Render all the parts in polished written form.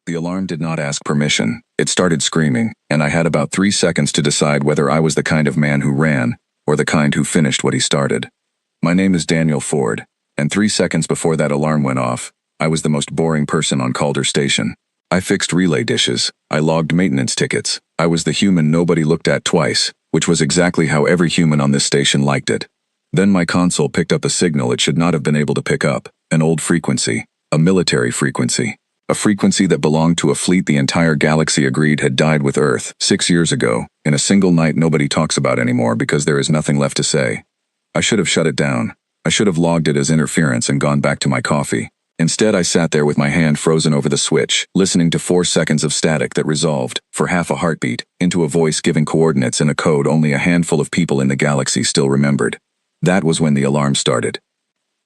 The alarm did not ask permission. It started screaming, and I had about 3 seconds to decide whether I was the kind of man who ran, or the kind who finished what he started. My name is Daniel Ford, and 3 seconds before that alarm went off, I was the most boring person on Calder Station. I fixed relay dishes. I logged maintenance tickets. I was the human nobody looked at twice, which was exactly how every human on this station liked it. Then my console picked up a signal it should not have been able to pick up, an old frequency, a military frequency. A frequency that belonged to a fleet the entire galaxy agreed had died with Earth 6 years ago, in a single night nobody talks about anymore because there is nothing left to say. I should have shut it down. I should have logged it as interference and gone back to my coffee. Instead, I sat there with my hand frozen over the switch, listening to 4 seconds of static that resolved, for half a heartbeat, into a voice giving coordinates in a code only a handful of people in the galaxy still remembered. That was when the alarm started.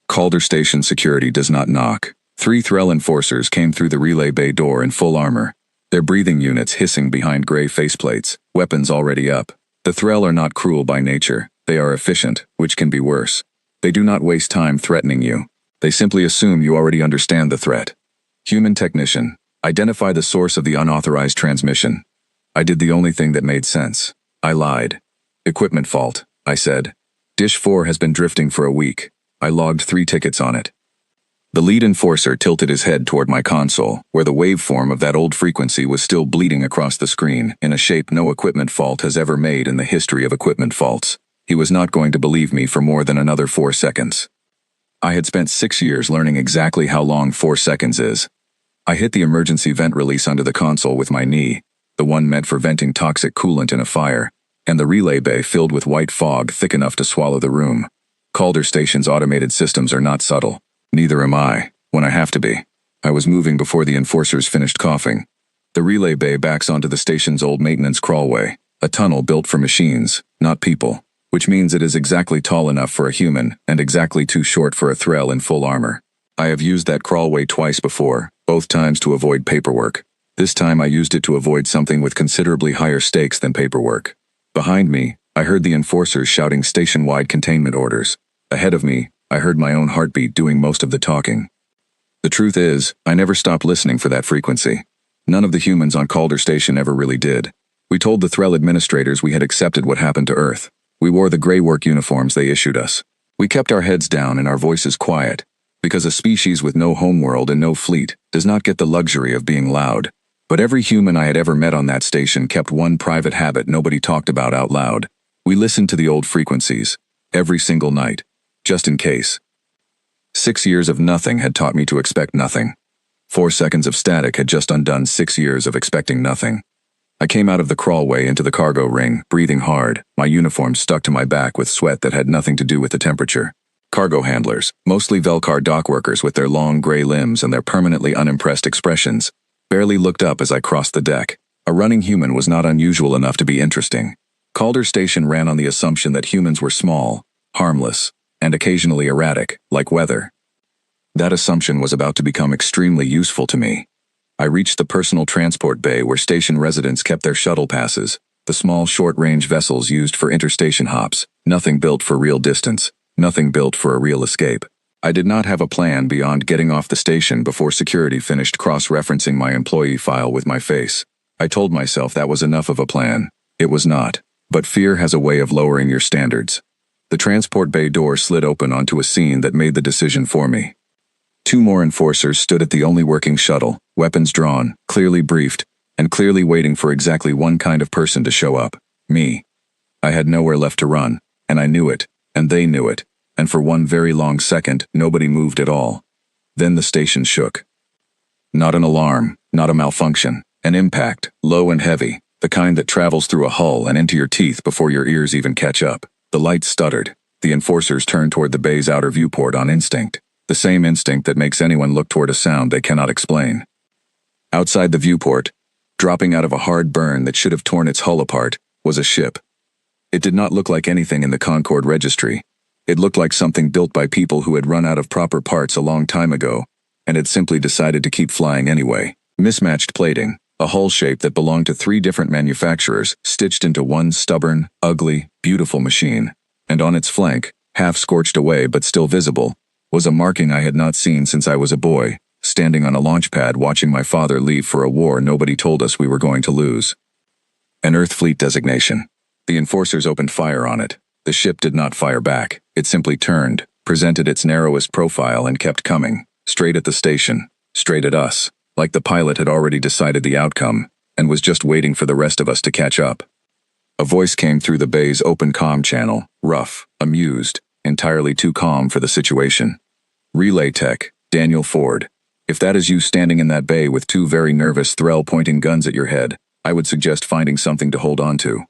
Calder Station security does not knock. 3 Threll enforcers came through the relay bay door in full armor, their breathing units hissing behind gray faceplates, weapons already up. The Threll are not cruel by nature, they are efficient, which can be worse. They do not waste time threatening you. They simply assume you already understand the threat. Human technician, identify the source of the unauthorized transmission. I did the only thing that made sense. I lied. Equipment fault, I said. Dish 4 has been drifting for a week. I logged 3 tickets on it. The lead enforcer tilted his head toward my console, where the waveform of that old frequency was still bleeding across the screen in a shape no equipment fault has ever made in the history of equipment faults. He was not going to believe me for more than another 4 seconds. I had spent 6 years learning exactly how long 4 seconds is. I hit the emergency vent release under the console with my knee, the one meant for venting toxic coolant in a fire, and the relay bay filled with white fog thick enough to swallow the room. Calder Station's automated systems are not subtle. Neither am I, when I have to be. I was moving before the enforcers finished coughing. The relay bay backs onto the station's old maintenance crawlway, a tunnel built for machines, not people, which means it is exactly tall enough for a human and exactly too short for a Threll in full armor. I have used that crawlway twice before, both times to avoid paperwork. This time I used it to avoid something with considerably higher stakes than paperwork. Behind me, I heard the enforcers shouting station-wide containment orders. Ahead of me, I heard my own heartbeat doing most of the talking. The truth is, I never stopped listening for that frequency. None of the humans on Calder Station ever really did. We told the Threll administrators we had accepted what happened to Earth. We wore the gray work uniforms they issued us. We kept our heads down and our voices quiet, because a species with no homeworld and no fleet does not get the luxury of being loud. But every human I had ever met on that station kept one private habit nobody talked about out loud. We listened to the old frequencies, every single night. Just in case. 6 years of nothing had taught me to expect nothing. 4 seconds of static had just undone 6 years of expecting nothing. I came out of the crawlway into the cargo ring, breathing hard, my uniform stuck to my back with sweat that had nothing to do with the temperature. Cargo handlers, mostly Velcar dock workers with their long gray limbs and their permanently unimpressed expressions, barely looked up as I crossed the deck. A running human was not unusual enough to be interesting. Calder Station ran on the assumption that humans were small, harmless, and occasionally erratic, like weather. That assumption was about to become extremely useful to me. I reached the personal transport bay where station residents kept their shuttle passes, the small short-range vessels used for interstation hops, nothing built for real distance, nothing built for a real escape. I did not have a plan beyond getting off the station before security finished cross-referencing my employee file with my face. I told myself that was enough of a plan. It was not. But fear has a way of lowering your standards. The transport bay door slid open onto a scene that made the decision for me. 2 more enforcers stood at the only working shuttle, weapons drawn, clearly briefed, and clearly waiting for exactly one kind of person to show up, me. I had nowhere left to run, and I knew it, and they knew it, and for one very long second, nobody moved at all. Then the station shook. Not an alarm, not a malfunction, an impact, low and heavy, the kind that travels through a hull and into your teeth before your ears even catch up. The lights stuttered. The enforcers turned toward the bay's outer viewport on instinct, the same instinct that makes anyone look toward a sound they cannot explain. Outside the viewport, dropping out of a hard burn that should have torn its hull apart, was a ship. It did not look like anything in the Concord registry. It looked like something built by people who had run out of proper parts a long time ago, and had simply decided to keep flying anyway. Mismatched plating, a hull shape that belonged to 3 different manufacturers, stitched into one stubborn, ugly, beautiful machine, and on its flank, half scorched away but still visible, was a marking I had not seen since I was a boy, standing on a launch pad watching my father leave for a war nobody told us we were going to lose. An Earth Fleet designation. The enforcers opened fire on it. The ship did not fire back. It simply turned, presented its narrowest profile and kept coming, straight at the station, straight at us, like the pilot had already decided the outcome, and was just waiting for the rest of us to catch up. A voice came through the bay's open comm channel, rough, amused, entirely too calm for the situation. "Relay Tech, Daniel Ford. If that is you standing in that bay with two very nervous Threll pointing guns at your head, I would suggest finding something to hold on to."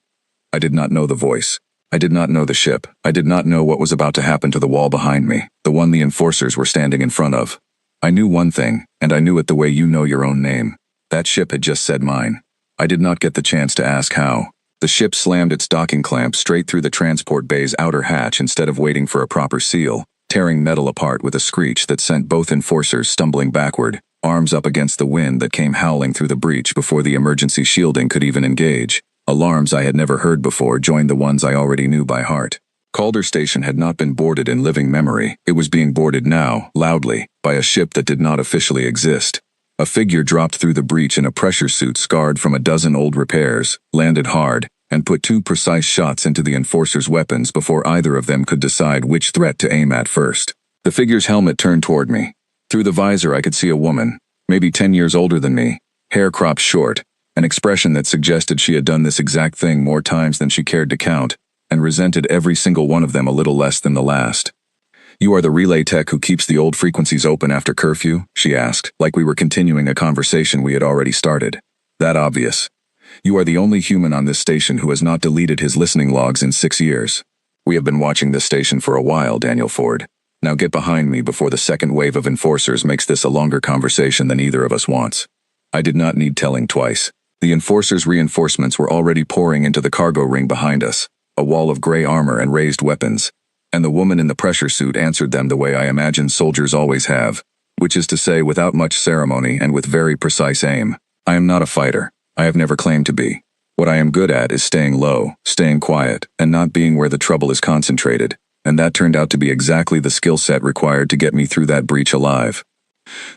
I did not know the voice. I did not know the ship. I did not know what was about to happen to the wall behind me, the one the enforcers were standing in front of. I knew one thing, and I knew it the way you know your own name. That ship had just said mine. I did not get the chance to ask how. The ship slammed its docking clamp straight through the transport bay's outer hatch instead of waiting for a proper seal, tearing metal apart with a screech that sent both enforcers stumbling backward, arms up against the wind that came howling through the breach before the emergency shielding could even engage. Alarms I had never heard before joined the ones I already knew by heart. Calder Station had not been boarded in living memory. It was being boarded now, loudly, by a ship that did not officially exist. A figure dropped through the breach in a pressure suit scarred from a dozen old repairs, landed hard, and put two precise shots into the enforcers' weapons before either of them could decide which threat to aim at first. The figure's helmet turned toward me. Through the visor I could see a woman, maybe 10 years older than me, hair cropped short, an expression that suggested she had done this exact thing more times than she cared to count, and resented every single one of them a little less than the last. "You are the relay tech who keeps the old frequencies open after curfew?" she asked, like we were continuing a conversation we had already started. "That obvious. You are the only human on this station who has not deleted his listening logs in 6 years. We have been watching this station for a while, Daniel Ford. Now get behind me before the second wave of enforcers makes this a longer conversation than either of us wants." I did not need telling twice. The enforcers' reinforcements were already pouring into the cargo ring behind us, a wall of gray armor and raised weapons, and the woman in the pressure suit answered them the way I imagine soldiers always have, which is to say without much ceremony and with very precise aim. I am not a fighter. I have never claimed to be. What I am good at is staying low, staying quiet, and not being where the trouble is concentrated, and that turned out to be exactly the skill set required to get me through that breach alive.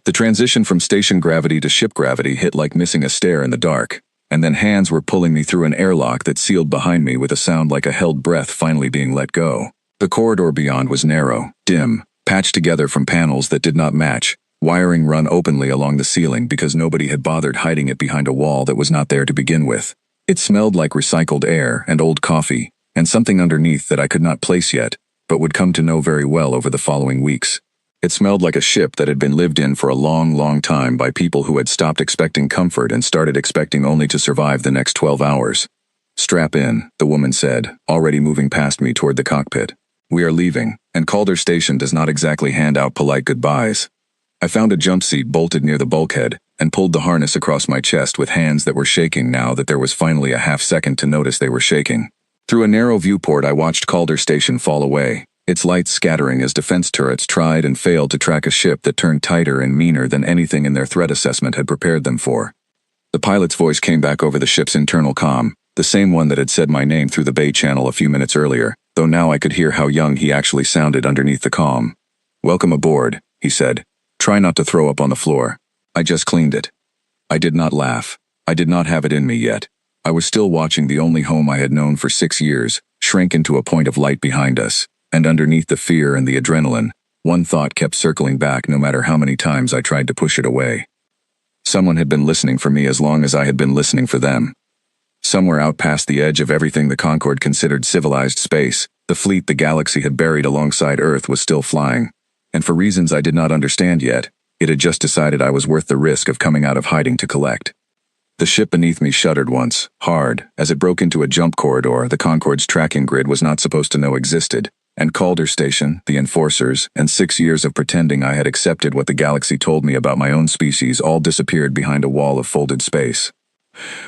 The transition from station gravity to ship gravity hit like missing a stair in the dark, and then hands were pulling me through an airlock that sealed behind me with a sound like a held breath finally being let go. The corridor beyond was narrow, dim, patched together from panels that did not match, wiring run openly along the ceiling because nobody had bothered hiding it behind a wall that was not there to begin with. It smelled like recycled air and old coffee, and something underneath that I could not place yet, but would come to know very well over the following weeks. It smelled like a ship that had been lived in for a long, long time by people who had stopped expecting comfort and started expecting only to survive the next 12 hours. "Strap in," the woman said, already moving past me toward the cockpit. "We are leaving, and Calder Station does not exactly hand out polite goodbyes." I found a jump seat bolted near the bulkhead, and pulled the harness across my chest with hands that were shaking now that there was finally a half second to notice they were shaking. Through a narrow viewport I watched Calder Station fall away, its lights scattering as defense turrets tried and failed to track a ship that turned tighter and meaner than anything in their threat assessment had prepared them for. The pilot's voice came back over the ship's internal comm, the same one that had said my name through the bay channel a few minutes earlier, though now I could hear how young he actually sounded underneath the comm. "Welcome aboard," he said. "Try not to throw up on the floor. I just cleaned it." I did not laugh. I did not have it in me yet. I was still watching the only home I had known for 6 years shrink into a point of light behind us, and underneath the fear and the adrenaline, one thought kept circling back no matter how many times I tried to push it away. Someone had been listening for me as long as I had been listening for them. Somewhere out past the edge of everything the Concorde considered civilized space, the fleet the galaxy had buried alongside Earth was still flying, and for reasons I did not understand yet, it had just decided I was worth the risk of coming out of hiding to collect. The ship beneath me shuddered once, hard, as it broke into a jump corridor the Concorde's tracking grid was not supposed to know existed, and Calder Station, the enforcers, and 6 years of pretending I had accepted what the galaxy told me about my own species all disappeared behind a wall of folded space.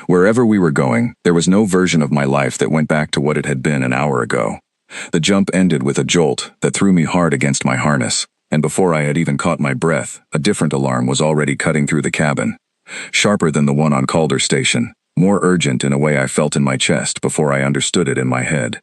Wherever we were going, there was no version of my life that went back to what it had been an hour ago. The jump ended with a jolt that threw me hard against my harness, and before I had even caught my breath, a different alarm was already cutting through the cabin. Sharper than the one on Calder Station, more urgent in a way I felt in my chest before I understood it in my head.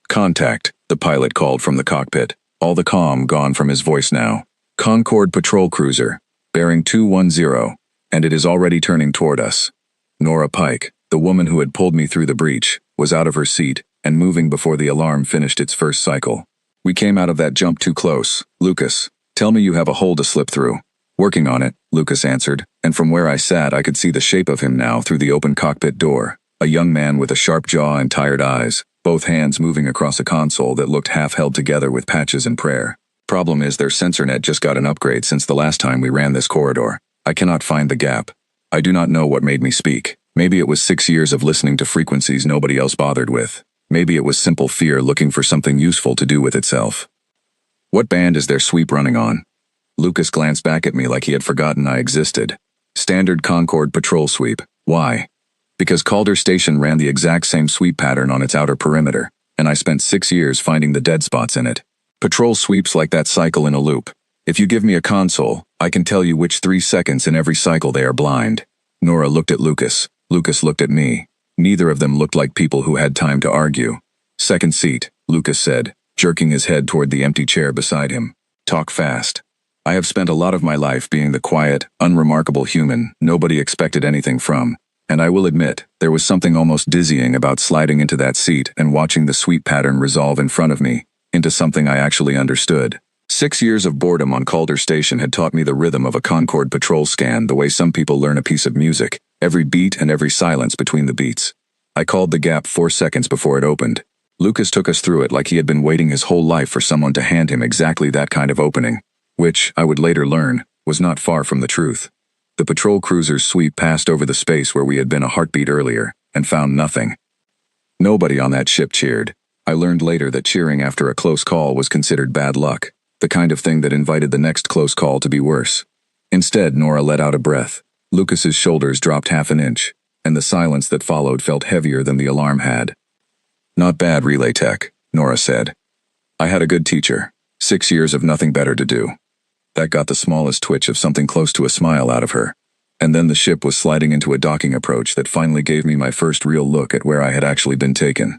"Contact," the pilot called from the cockpit, all the calm gone from his voice now. "Concorde patrol cruiser. bearing 210, and it is already turning toward us. Nora Pike, the woman who had pulled me through the breach, was out of her seat and moving before the alarm finished its first cycle. We came out of that jump too close. Lucas, tell me you have a hole to slip through. Working on it, Lucas answered, and from where I sat I could see the shape of him now through the open cockpit door. A young man with a sharp jaw and tired eyes, both hands moving across a console that looked half held together with patches and prayer. Problem is their sensor net just got an upgrade since the last time we ran this corridor. I cannot find the gap. I do not know what made me speak. Maybe it was 6 years of listening to frequencies nobody else bothered with. Maybe it was simple fear looking for something useful to do with itself. What band is their sweep running on? Lucas glanced back at me like he had forgotten I existed. Standard Concord patrol sweep. Why? Because Calder Station ran the exact same sweep pattern on its outer perimeter, and I spent 6 years finding the dead spots in it. Patrol sweeps like that cycle in a loop. If you give me a console, I can tell you which 3 seconds in every cycle they are blind. Nora looked at Lucas. Lucas looked at me. Neither of them looked like people who had time to argue. Second seat, Lucas said, jerking his head toward the empty chair beside him. Talk fast. I have spent a lot of my life being the quiet, unremarkable human nobody expected anything from, and I will admit, there was something almost dizzying about sliding into that seat and watching the sweep pattern resolve in front of me, into something I actually understood. 6 years of boredom on Calder Station had taught me the rhythm of a Concord patrol scan the way some people learn a piece of music, every beat and every silence between the beats. I called the gap 4 seconds before it opened. Lucas took us through it like he had been waiting his whole life for someone to hand him exactly that kind of opening, which, I would later learn, was not far from the truth. The patrol cruiser's sweep passed over the space where we had been a heartbeat earlier, and found nothing. Nobody on that ship cheered. I learned later that cheering after a close call was considered bad luck, the kind of thing that invited the next close call to be worse. Instead, Nora let out a breath. Lucas's shoulders dropped half an inch, and the silence that followed felt heavier than the alarm had. Not bad, relay tech, Nora said. I had a good teacher. 6 years of nothing better to do. That got the smallest twitch of something close to a smile out of her. And then the ship was sliding into a docking approach that finally gave me my first real look at where I had actually been taken.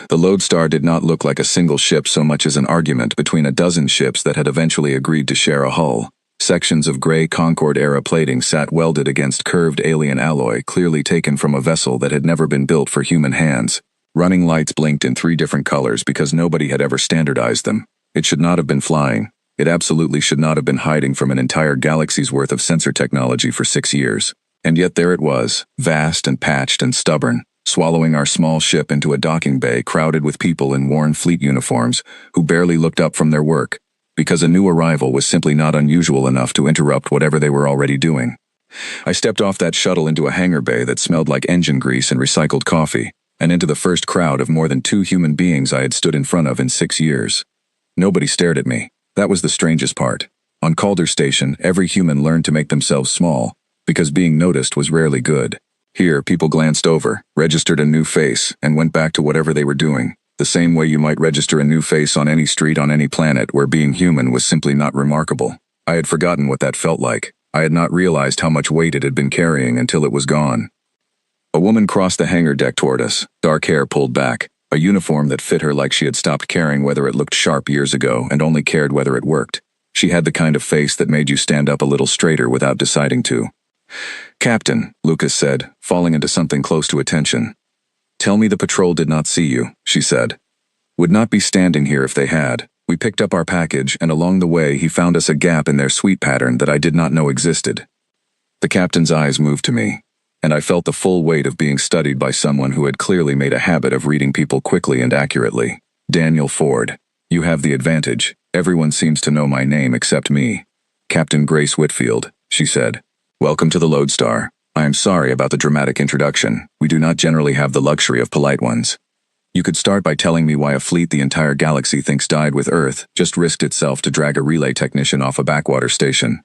The Lodestar did not look like a single ship so much as an argument between a dozen ships that had eventually agreed to share a hull. Sections of gray Concorde-era plating sat welded against curved alien alloy clearly taken from a vessel that had never been built for human hands. Running lights blinked in 3 different colors because nobody had ever standardized them. It should not have been flying. It absolutely should not have been hiding from an entire galaxy's worth of sensor technology for 6 years. And yet there it was, vast and patched and stubborn, swallowing our small ship into a docking bay crowded with people in worn fleet uniforms who barely looked up from their work, because a new arrival was simply not unusual enough to interrupt whatever they were already doing. I stepped off that shuttle into a hangar bay that smelled like engine grease and recycled coffee, and into the first crowd of more than 2 human beings I had stood in front of in 6 years. Nobody stared at me. That was the strangest part. On Calder Station, every human learned to make themselves small, because being noticed was rarely good. Here, people glanced over, registered a new face, and went back to whatever they were doing, the same way you might register a new face on any street on any planet where being human was simply not remarkable. I had forgotten what that felt like. I had not realized how much weight it had been carrying until it was gone. A woman crossed the hangar deck toward us, dark hair pulled back, a uniform that fit her like she had stopped caring whether it looked sharp years ago and only cared whether it worked. She had the kind of face that made you stand up a little straighter without deciding to. Captain, Lucas said, falling into something close to attention. Tell me the patrol did not see you, she said. Would not be standing here if they had. We picked up our package, and along the way he found us a gap in their sweep pattern that I did not know existed. The captain's eyes moved to me, and I felt the full weight of being studied by someone who had clearly made a habit of reading people quickly and accurately. Daniel Ford. You have the advantage. Everyone seems to know my name except me. Captain Grace Whitfield, she said. Welcome to the Lodestar. I am sorry about the dramatic introduction. We do not generally have the luxury of polite ones. You could start by telling me why a fleet the entire galaxy thinks died with Earth just risked itself to drag a relay technician off a backwater station.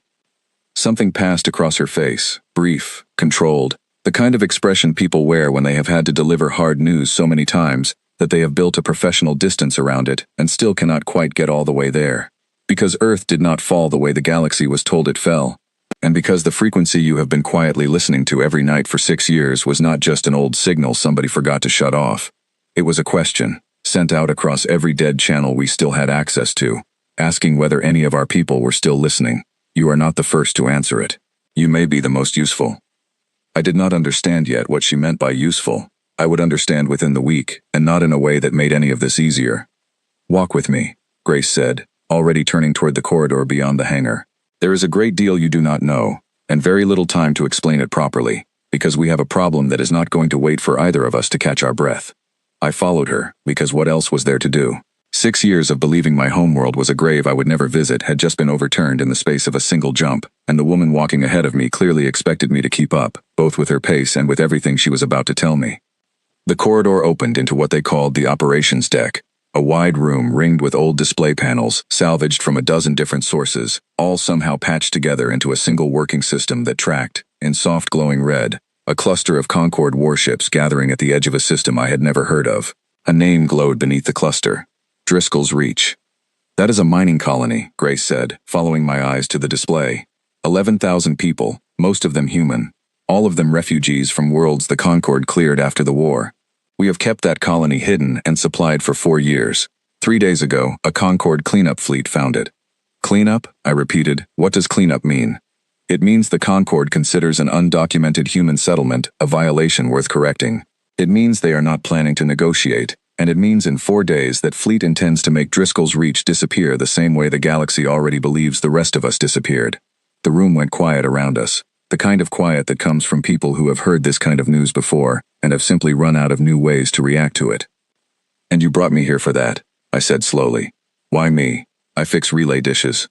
Something passed across her face, brief, controlled, the kind of expression people wear when they have had to deliver hard news so many times that they have built a professional distance around it and still cannot quite get all the way there. Because Earth did not fall the way the galaxy was told it fell. And because the frequency you have been quietly listening to every night for 6 years was not just an old signal somebody forgot to shut off. It was a question, sent out across every dead channel we still had access to, asking whether any of our people were still listening. You are not the first to answer it. You may be the most useful. I did not understand yet what she meant by useful. I would understand within the week, and not in a way that made any of this easier. Walk with me, Grace said, already turning toward the corridor beyond the hangar. There is a great deal you do not know, and very little time to explain it properly, because we have a problem that is not going to wait for either of us to catch our breath. I followed her, because what else was there to do? 6 years of believing my homeworld was a grave I would never visit had just been overturned in the space of a single jump, and the woman walking ahead of me clearly expected me to keep up, both with her pace and with everything she was about to tell me. The corridor opened into what they called the operations deck, a wide room ringed with old display panels, salvaged from a dozen different sources, all somehow patched together into a single working system that tracked, in soft glowing red, a cluster of Concorde warships gathering at the edge of a system I had never heard of. A name glowed beneath the cluster. Driscoll's Reach. That is a mining colony, Grace said, following my eyes to the display. 11,000 people, most of them human. All of them refugees from worlds the Concorde cleared after the war. We have kept that colony hidden and supplied for 4 years. 3 days ago, a Concorde cleanup fleet found it. Cleanup? I repeated. What does cleanup mean? It means the Concorde considers an undocumented human settlement a violation worth correcting. It means they are not planning to negotiate, and it means in 4 days that fleet intends to make Driscoll's Reach disappear the same way the galaxy already believes the rest of us disappeared. The room went quiet around us, the kind of quiet that comes from people who have heard this kind of news before and have simply run out of new ways to react to it. And you brought me here for that, I said slowly. Why me? I fix relay dishes.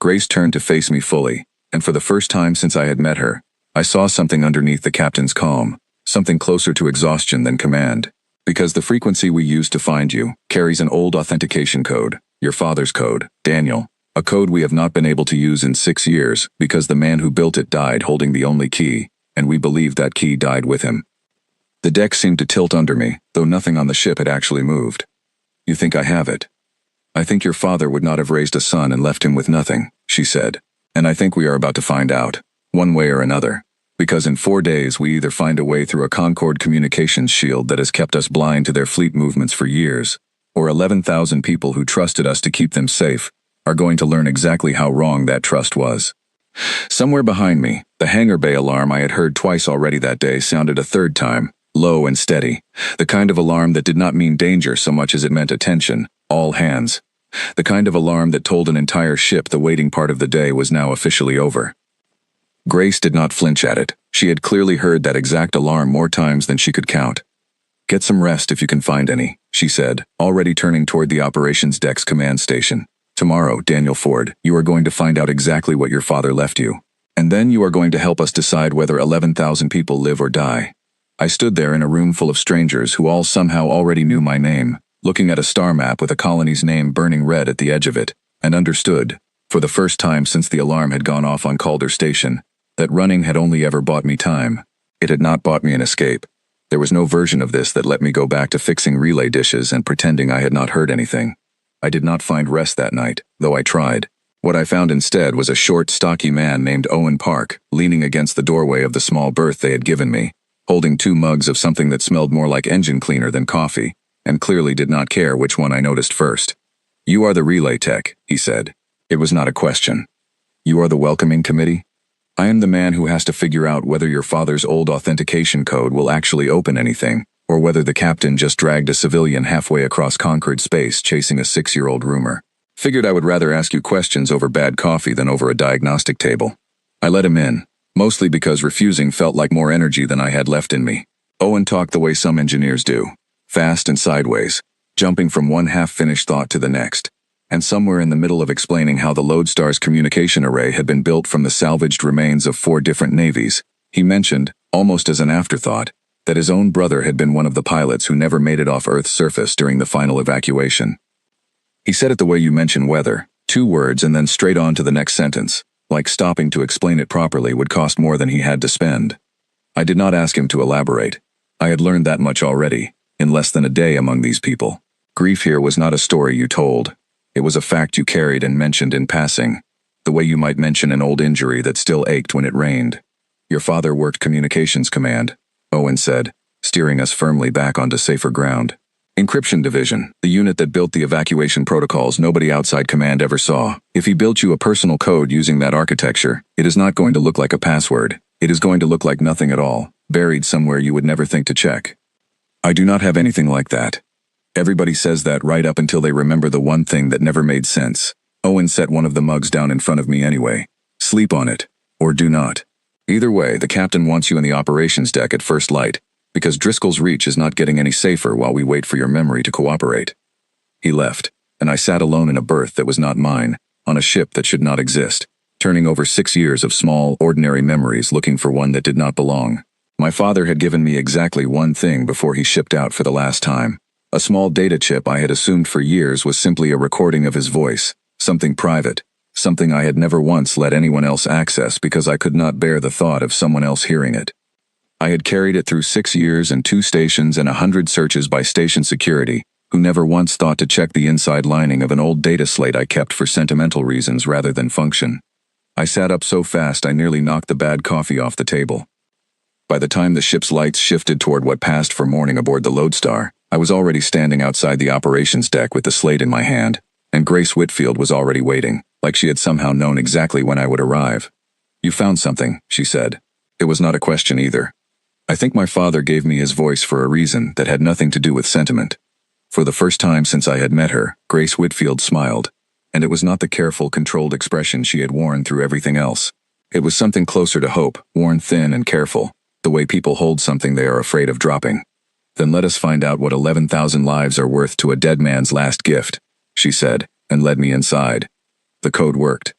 Grace turned to face me fully, and for the first time since I had met her, I saw something underneath the captain's calm, something closer to exhaustion than command. Because the frequency we use to find you carries an old authentication code, your father's code, Daniel, a code we have not been able to use in 6 years because the man who built it died holding the only key, and we believe that key died with him. The deck seemed to tilt under me, though nothing on the ship had actually moved. You think I have it? I think your father would not have raised a son and left him with nothing, she said, and I think we are about to find out, one way or another. Because in 4 days we either find a way through a Concorde communications shield that has kept us blind to their fleet movements for years, or 11,000 people who trusted us to keep them safe are going to learn exactly how wrong that trust was. Somewhere behind me, the hangar bay alarm I had heard twice already that day sounded a third time, low and steady, the kind of alarm that did not mean danger so much as it meant attention, all hands. The kind of alarm that told an entire ship the waiting part of the day was now officially over. Grace did not flinch at it. She had clearly heard that exact alarm more times than she could count. Get some rest if you can find any, she said, already turning toward the operations deck's command station. Tomorrow, Daniel Ford, you are going to find out exactly what your father left you. And then you are going to help us decide whether 11,000 people live or die. I stood there in a room full of strangers who all somehow already knew my name, looking at a star map with a colony's name burning red at the edge of it, and understood, for the first time since the alarm had gone off on Calder Station, that running had only ever bought me time. It had not bought me an escape. There was no version of this that let me go back to fixing relay dishes and pretending I had not heard anything. I did not find rest that night, though I tried. What I found instead was a short, stocky man named Owen Park, leaning against the doorway of the small berth they had given me, holding 2 mugs of something that smelled more like engine cleaner than coffee, and clearly did not care which one I noticed first. You are the relay tech, he said. It was not a question. You are the welcoming committee? I am the man who has to figure out whether your father's old authentication code will actually open anything, or whether the captain just dragged a civilian halfway across conquered space chasing a 6-year-old rumor. Figured I would rather ask you questions over bad coffee than over a diagnostic table. I let him in, mostly because refusing felt like more energy than I had left in me. Owen talked the way some engineers do, fast and sideways, jumping from one half-finished thought to the next. And somewhere in the middle of explaining how the Lodestar's communication array had been built from the salvaged remains of 4 different navies, he mentioned, almost as an afterthought, that his own brother had been one of the pilots who never made it off Earth's surface during the final evacuation. He said it the way you mention weather, 2 words and then straight on to the next sentence, like stopping to explain it properly would cost more than he had to spend. I did not ask him to elaborate. I had learned that much already, in less than a day among these people. Grief here was not a story you told. It was a fact you carried and mentioned in passing, the way you might mention an old injury that still ached when it rained. Your father worked communications command, Owen said, steering us firmly back onto safer ground. Encryption Division, the unit that built the evacuation protocols nobody outside command ever saw. If he built you a personal code using that architecture, it is not going to look like a password. It is going to look like nothing at all, buried somewhere you would never think to check. I do not have anything like that. Everybody says that right up until they remember the one thing that never made sense. Owen set one of the mugs down in front of me anyway. Sleep on it. Or do not. Either way, the captain wants you in the operations deck at first light, because Driscoll's reach is not getting any safer while we wait for your memory to cooperate. He left, and I sat alone in a berth that was not mine, on a ship that should not exist, turning over 6 years of small, ordinary memories looking for one that did not belong. My father had given me exactly one thing before he shipped out for the last time. A small data chip I had assumed for years was simply a recording of his voice, something private, something I had never once let anyone else access because I could not bear the thought of someone else hearing it. I had carried it through 6 years and 2 stations and 100 searches by station security, who never once thought to check the inside lining of an old data slate I kept for sentimental reasons rather than function. I sat up so fast I nearly knocked the bad coffee off the table. By the time the ship's lights shifted toward what passed for morning aboard the Lodestar, I was already standing outside the operations deck with the slate in my hand, and Grace Whitfield was already waiting, like she had somehow known exactly when I would arrive. "You found something," she said. It was not a question either. I think my father gave me his voice for a reason that had nothing to do with sentiment. For the first time since I had met her, Grace Whitfield smiled, and it was not the careful, controlled expression she had worn through everything else. It was something closer to hope, worn thin and careful, the way people hold something they are afraid of dropping. "Then let us find out what 11,000 lives are worth to a dead man's last gift," she said, and led me inside. The code worked.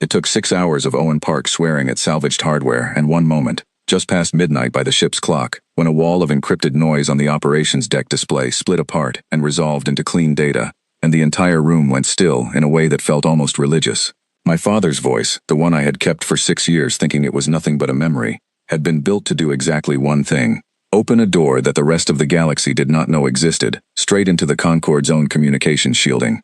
It took 6 hours of Owen Park swearing at salvaged hardware and one moment, just past midnight by the ship's clock, when a wall of encrypted noise on the operations deck display split apart and resolved into clean data, and the entire room went still in a way that felt almost religious. My father's voice, the one I had kept for 6 years thinking it was nothing but a memory, had been built to do exactly one thing: open a door that the rest of the galaxy did not know existed, straight into the Concorde's own communications shielding.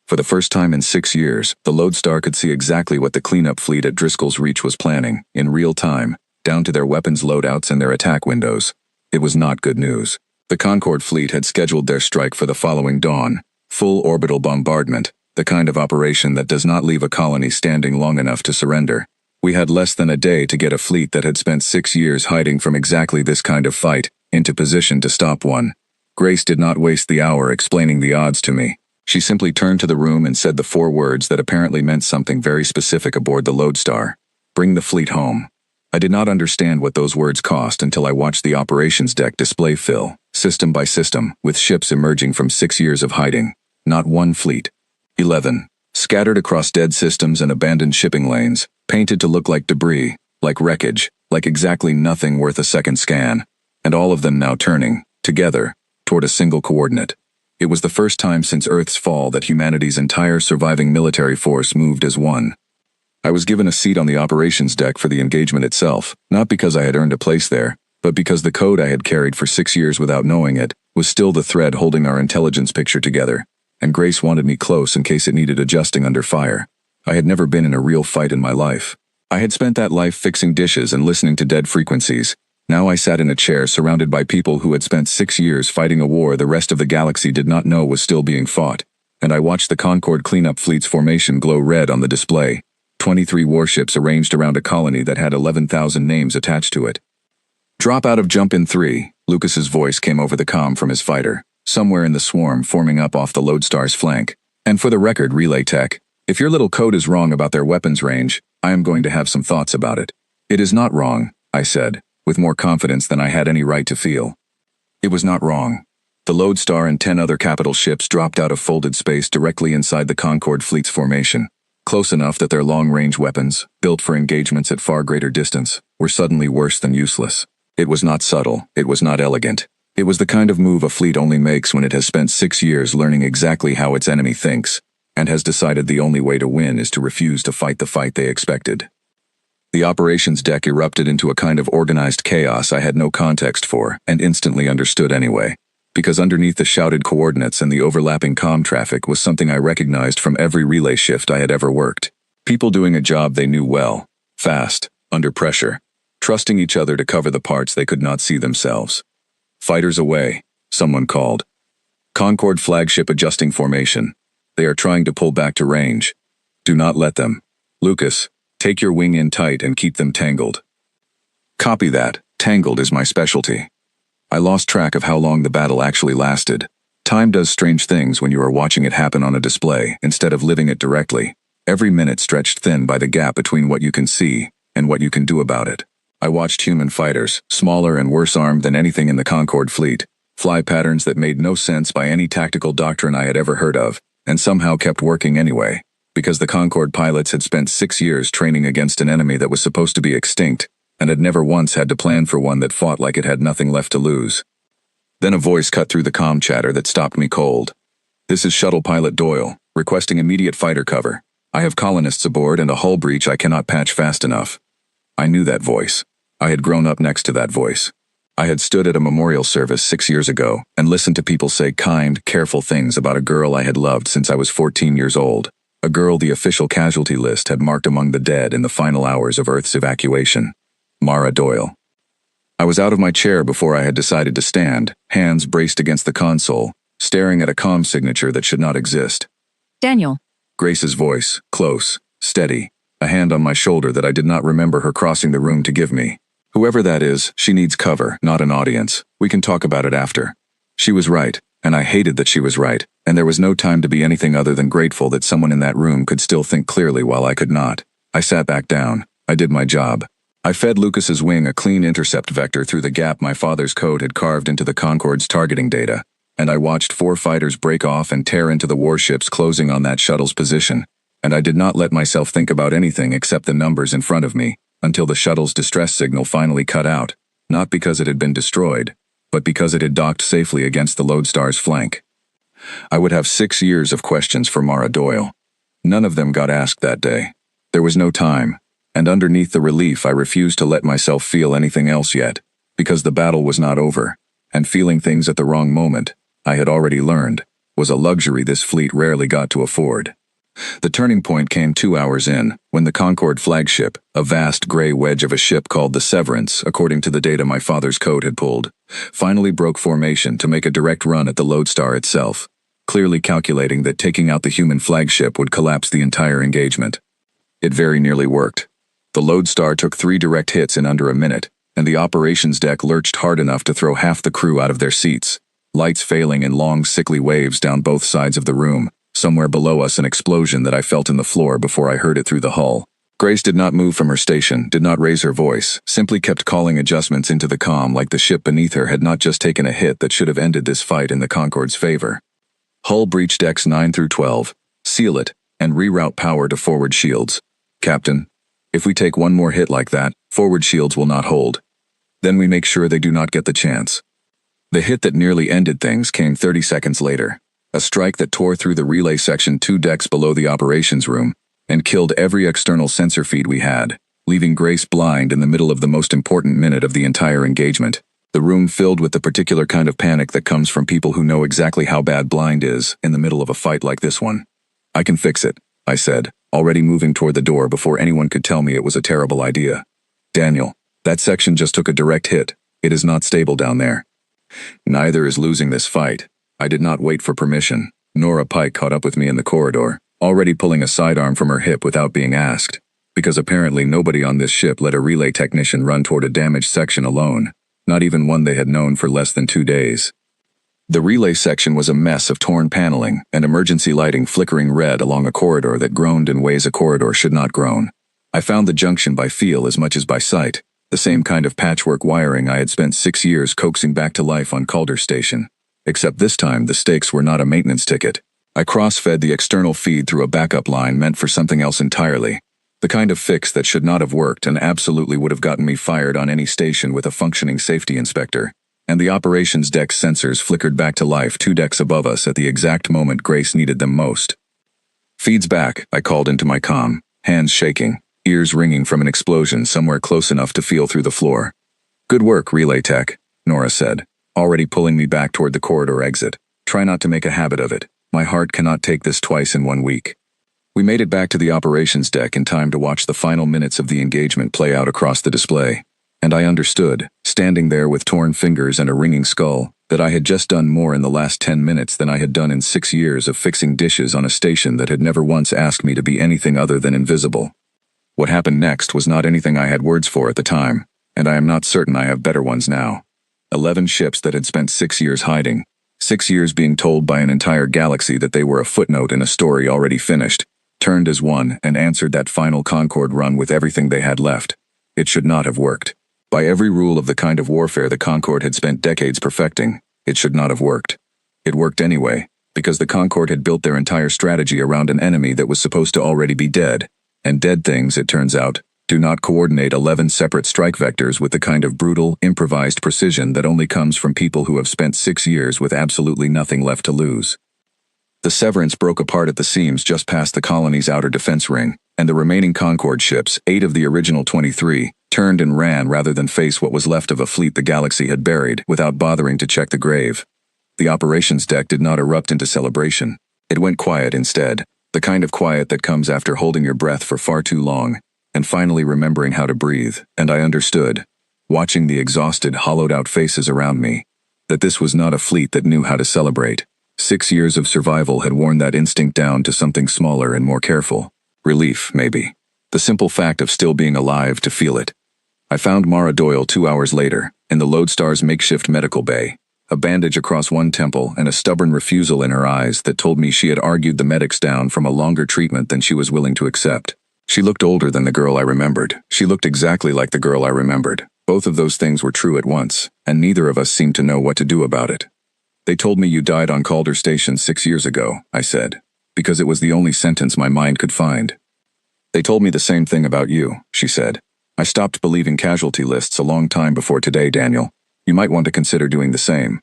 For the first time in 6 years, the Lodestar could see exactly what the cleanup fleet at Driscoll's Reach was planning, in real time, down to their weapons loadouts and their attack windows. It was not good news. The Concorde fleet had scheduled their strike for the following dawn, full orbital bombardment, the kind of operation that does not leave a colony standing long enough to surrender. We had less than a day to get a fleet that had spent 6 years hiding from exactly this kind of fight into position to stop one. Grace did not waste the hour explaining the odds to me. She simply turned to the room and said the 4 words that apparently meant something very specific aboard the Lodestar: "Bring the fleet home." I did not understand what those words cost until I watched the operations deck display fill, system by system, with ships emerging from 6 years of hiding. Not one fleet. 11. Scattered across dead systems and abandoned shipping lanes, painted to look like debris, like wreckage, like exactly nothing worth a second scan. And all of them now turning, together, toward a single coordinate. It was the first time since Earth's fall that humanity's entire surviving military force moved as one. I was given a seat on the operations deck for the engagement itself, not because I had earned a place there, but because the code I had carried for 6 years without knowing it was still the thread holding our intelligence picture together, and Grace wanted me close in case it needed adjusting under fire. I had never been in a real fight in my life. I had spent that life fixing dishes and listening to dead frequencies. Now I sat in a chair surrounded by people who had spent 6 years fighting a war the rest of the galaxy did not know was still being fought, and I watched the Concorde cleanup fleet's formation glow red on the display. 23 warships arranged around a colony that had 11,000 names attached to it. "Drop out of jump in 3, Lucas's voice came over the comm from his fighter, somewhere in the swarm forming up off the Lodestar's flank. "And for the record, Relay Tech, if your little code is wrong about their weapons range, I am going to have some thoughts about it." "It is not wrong," I said, with more confidence than I had any right to feel. It was not wrong. The Lodestar and 10 other capital ships dropped out of folded space directly inside the Concorde fleet's formation, close enough that their long-range weapons, built for engagements at far greater distance, were suddenly worse than useless. It was not subtle, it was not elegant. It was the kind of move a fleet only makes when it has spent 6 years learning exactly how its enemy thinks, and has decided the only way to win is to refuse to fight the fight they expected. The operations deck erupted into a kind of organized chaos I had no context for, and instantly understood anyway, because underneath the shouted coordinates and the overlapping comm traffic was something I recognized from every relay shift I had ever worked. People doing a job they knew well, fast, under pressure, trusting each other to cover the parts they could not see themselves. "Fighters away," someone called. Concorde flagship adjusting formation. They are trying to pull back to range. Do not let them. Lucas, take your wing in tight and keep them tangled. Copy that. Tangled is my specialty. I lost track of how long the battle actually lasted. Time does strange things when you are watching it happen on a display instead of living it directly. Every minute stretched thin by the gap between what you can see and what you can do about it. I watched human fighters, smaller and worse armed than anything in the Concorde fleet, fly patterns that made no sense by any tactical doctrine I had ever heard of, and somehow kept working anyway, because the Concorde pilots had spent 6 years training against an enemy that was supposed to be extinct, and had never once had to plan for one that fought like it had nothing left to lose. Then a voice cut through the comm chatter that stopped me cold. This is Shuttle Pilot Doyle, requesting immediate fighter cover. I have colonists aboard and a hull breach I cannot patch fast enough. I knew that voice. I had grown up next to that voice. I had stood at a memorial service 6 years ago and listened to people say kind, careful things about a girl I had loved since I was 14 years old. A girl the official casualty list had marked among the dead in the final hours of Earth's evacuation. Mara Doyle. I was out of my chair before I had decided to stand, hands braced against the console, staring at a comm signature that should not exist. Daniel. Grace's voice, close, steady, a hand on my shoulder that I did not remember her crossing the room to give me. Whoever that is, she needs cover, not an audience. We can talk about it after. She was right, and I hated that she was right, and there was no time to be anything other than grateful that someone in that room could still think clearly while I could not. I sat back down. I did my job. I fed Lucas's wing a clean intercept vector through the gap my father's code had carved into the Concorde's targeting data, and I watched 4 fighters break off and tear into the warships closing on that shuttle's position, and I did not let myself think about anything except the numbers in front of me, until the shuttle's distress signal finally cut out, not because it had been destroyed, but because it had docked safely against the Lodestar's flank. I would have 6 years of questions for Mara Doyle. None of them got asked that day. There was no time, and underneath the relief I refused to let myself feel anything else yet, because the battle was not over, and feeling things at the wrong moment, I had already learned, was a luxury this fleet rarely got to afford. The turning point came 2 hours in, when the Concorde flagship, a vast gray wedge of a ship called the Severance, according to the data my father's code had pulled, finally broke formation to make a direct run at the Lodestar itself, clearly calculating that taking out the human flagship would collapse the entire engagement. It very nearly worked. The Lodestar took 3 direct hits in under a minute, and the operations deck lurched hard enough to throw half the crew out of their seats, lights failing in long, sickly waves down both sides of the room. Somewhere below us an explosion that I felt in the floor before I heard it through the hull. Grace did not move from her station, did not raise her voice, simply kept calling adjustments into the comm like the ship beneath her had not just taken a hit that should have ended this fight in the Concorde's favor. Hull breach decks 9 through 12, seal it, and reroute power to forward shields. Captain, if we take one more hit like that, forward shields will not hold. Then we make sure they do not get the chance. The hit that nearly ended things came 30 seconds later. A strike that tore through the relay section 2 decks below the operations room and killed every external sensor feed we had, leaving Grace blind in the middle of the most important minute of the entire engagement. The room filled with the particular kind of panic that comes from people who know exactly how bad blind is in the middle of a fight like this one. I can fix it, I said, already moving toward the door before anyone could tell me it was a terrible idea. Daniel, that section just took a direct hit. It is not stable down there. Neither is losing this fight. I did not wait for permission. Nora Pike caught up with me in the corridor, already pulling a sidearm from her hip without being asked, because apparently nobody on this ship let a relay technician run toward a damaged section alone, not even one they had known for less than 2 days. The relay section was a mess of torn paneling and emergency lighting flickering red along a corridor that groaned in ways a corridor should not groan. I found the junction by feel as much as by sight, the same kind of patchwork wiring I had spent 6 years coaxing back to life on Calder Station. Except this time the stakes were not a maintenance ticket. I cross-fed the external feed through a backup line meant for something else entirely. The kind of fix that should not have worked and absolutely would have gotten me fired on any station with a functioning safety inspector. And the operations deck sensors flickered back to life 2 decks above us at the exact moment Grace needed them most. Feeds back, I called into my comm, hands shaking, ears ringing from an explosion somewhere close enough to feel through the floor. Good work, relay tech, Nora said, already pulling me back toward the corridor exit. Try not to make a habit of it. My heart cannot take this twice in 1 week. We made it back to the operations deck in time to watch the final minutes of the engagement play out across the display. And I understood, standing there with torn fingers and a ringing skull, that I had just done more in the last 10 minutes than I had done in 6 years of fixing dishes on a station that had never once asked me to be anything other than invisible. What happened next was not anything I had words for at the time, and I am not certain I have better ones now. 11 ships that had spent 6 years hiding, 6 years being told by an entire galaxy that they were a footnote in a story already finished, turned as one and answered that final Concorde run with everything they had left. It should not have worked. By every rule of the kind of warfare the Concorde had spent decades perfecting, it should not have worked. It worked anyway, because the Concorde had built their entire strategy around an enemy that was supposed to already be dead, and dead things, it turns out, do not coordinate 11 separate strike vectors with the kind of brutal, improvised precision that only comes from people who have spent 6 years with absolutely nothing left to lose. The Severance broke apart at the seams just past the colony's outer defense ring, and the remaining Concorde ships, 8 of the original 23, turned and ran rather than face what was left of a fleet the galaxy had buried without bothering to check the grave. The operations deck did not erupt into celebration. It went quiet instead, the kind of quiet that comes after holding your breath for far too long, and finally remembering how to breathe, and I understood, watching the exhausted, hollowed-out faces around me, that this was not a fleet that knew how to celebrate. 6 years of survival had worn that instinct down to something smaller and more careful. Relief, maybe. The simple fact of still being alive to feel it. I found Mara Doyle 2 hours later, in the Lodestar's makeshift medical bay, a bandage across one temple and a stubborn refusal in her eyes that told me she had argued the medics down from a longer treatment than she was willing to accept. She looked older than the girl I remembered. She looked exactly like the girl I remembered. Both of those things were true at once, and neither of us seemed to know what to do about it. "They told me you died on Calder Station 6 years ago," I said, because it was the only sentence my mind could find. "They told me the same thing about you," she said. "I stopped believing casualty lists a long time before today, Daniel. You might want to consider doing the same."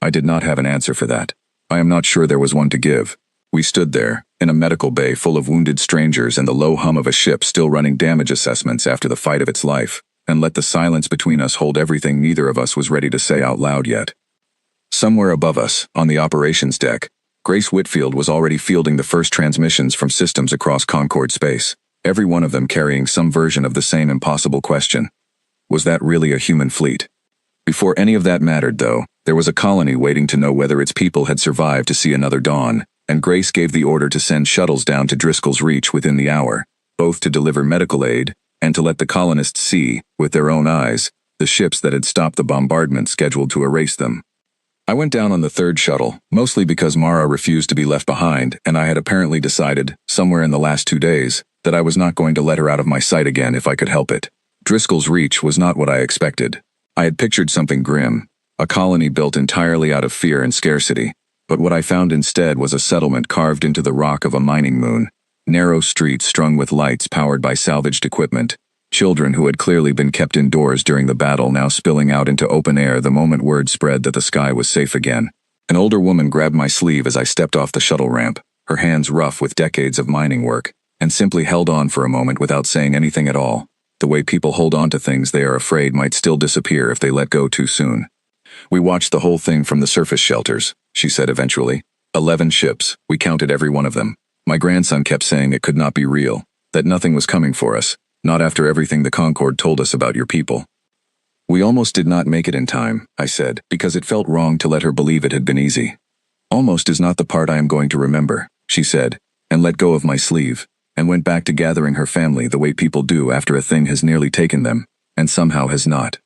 I did not have an answer for that. I am not sure there was one to give. We stood there, in a medical bay full of wounded strangers and the low hum of a ship still running damage assessments after the fight of its life, and let the silence between us hold everything neither of us was ready to say out loud yet. Somewhere above us, on the operations deck, Grace Whitfield was already fielding the first transmissions from systems across Concorde space, every one of them carrying some version of the same impossible question. Was that really a human fleet? Before any of that mattered, though, there was a colony waiting to know whether its people had survived to see another dawn, and Grace gave the order to send shuttles down to Driscoll's Reach within the hour, both to deliver medical aid and to let the colonists see, with their own eyes, the ships that had stopped the bombardment scheduled to erase them. I went down on the third shuttle, mostly because Mara refused to be left behind, and I had apparently decided, somewhere in the last 2 days, that I was not going to let her out of my sight again if I could help it. Driscoll's Reach was not what I expected. I had pictured something grim, a colony built entirely out of fear and scarcity, but what I found instead was a settlement carved into the rock of a mining moon, narrow streets strung with lights powered by salvaged equipment, children who had clearly been kept indoors during the battle now spilling out into open air the moment word spread that the sky was safe again. An older woman grabbed my sleeve as I stepped off the shuttle ramp, her hands rough with decades of mining work, and simply held on for a moment without saying anything at all, the way people hold on to things they are afraid might still disappear if they let go too soon. "We watched the whole thing from the surface shelters," she said eventually. 11 ships, we counted every one of them. My grandson kept saying it could not be real, that nothing was coming for us, not after everything the Concorde told us about your people. "We almost did not make it in time," I said, because it felt wrong to let her believe it had been easy. "Almost is not the part I am going to remember," she said, and let go of my sleeve, and went back to gathering her family the way people do after a thing has nearly taken them, and somehow has not.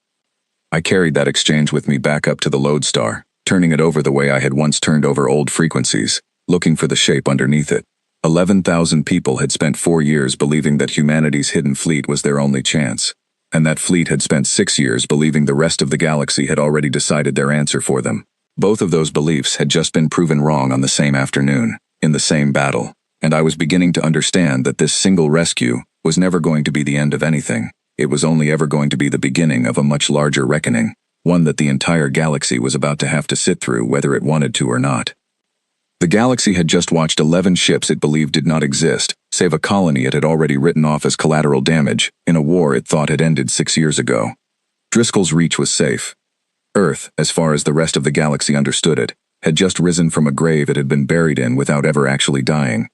I carried that exchange with me back up to the Lodestar, turning it over the way I had once turned over old frequencies, looking for the shape underneath it. 11,000 people had spent 4 years believing that humanity's hidden fleet was their only chance, and that fleet had spent 6 years believing the rest of the galaxy had already decided their answer for them. Both of those beliefs had just been proven wrong on the same afternoon, in the same battle, and I was beginning to understand that this single rescue was never going to be the end of anything. It was only ever going to be the beginning of a much larger reckoning, one that the entire galaxy was about to have to sit through whether it wanted to or not. The galaxy had just watched 11 ships it believed did not exist, save a colony it had already written off as collateral damage, in a war it thought had ended 6 years ago. Driscoll's Reach was safe. Earth, as far as the rest of the galaxy understood it, had just risen from a grave it had been buried in without ever actually dying.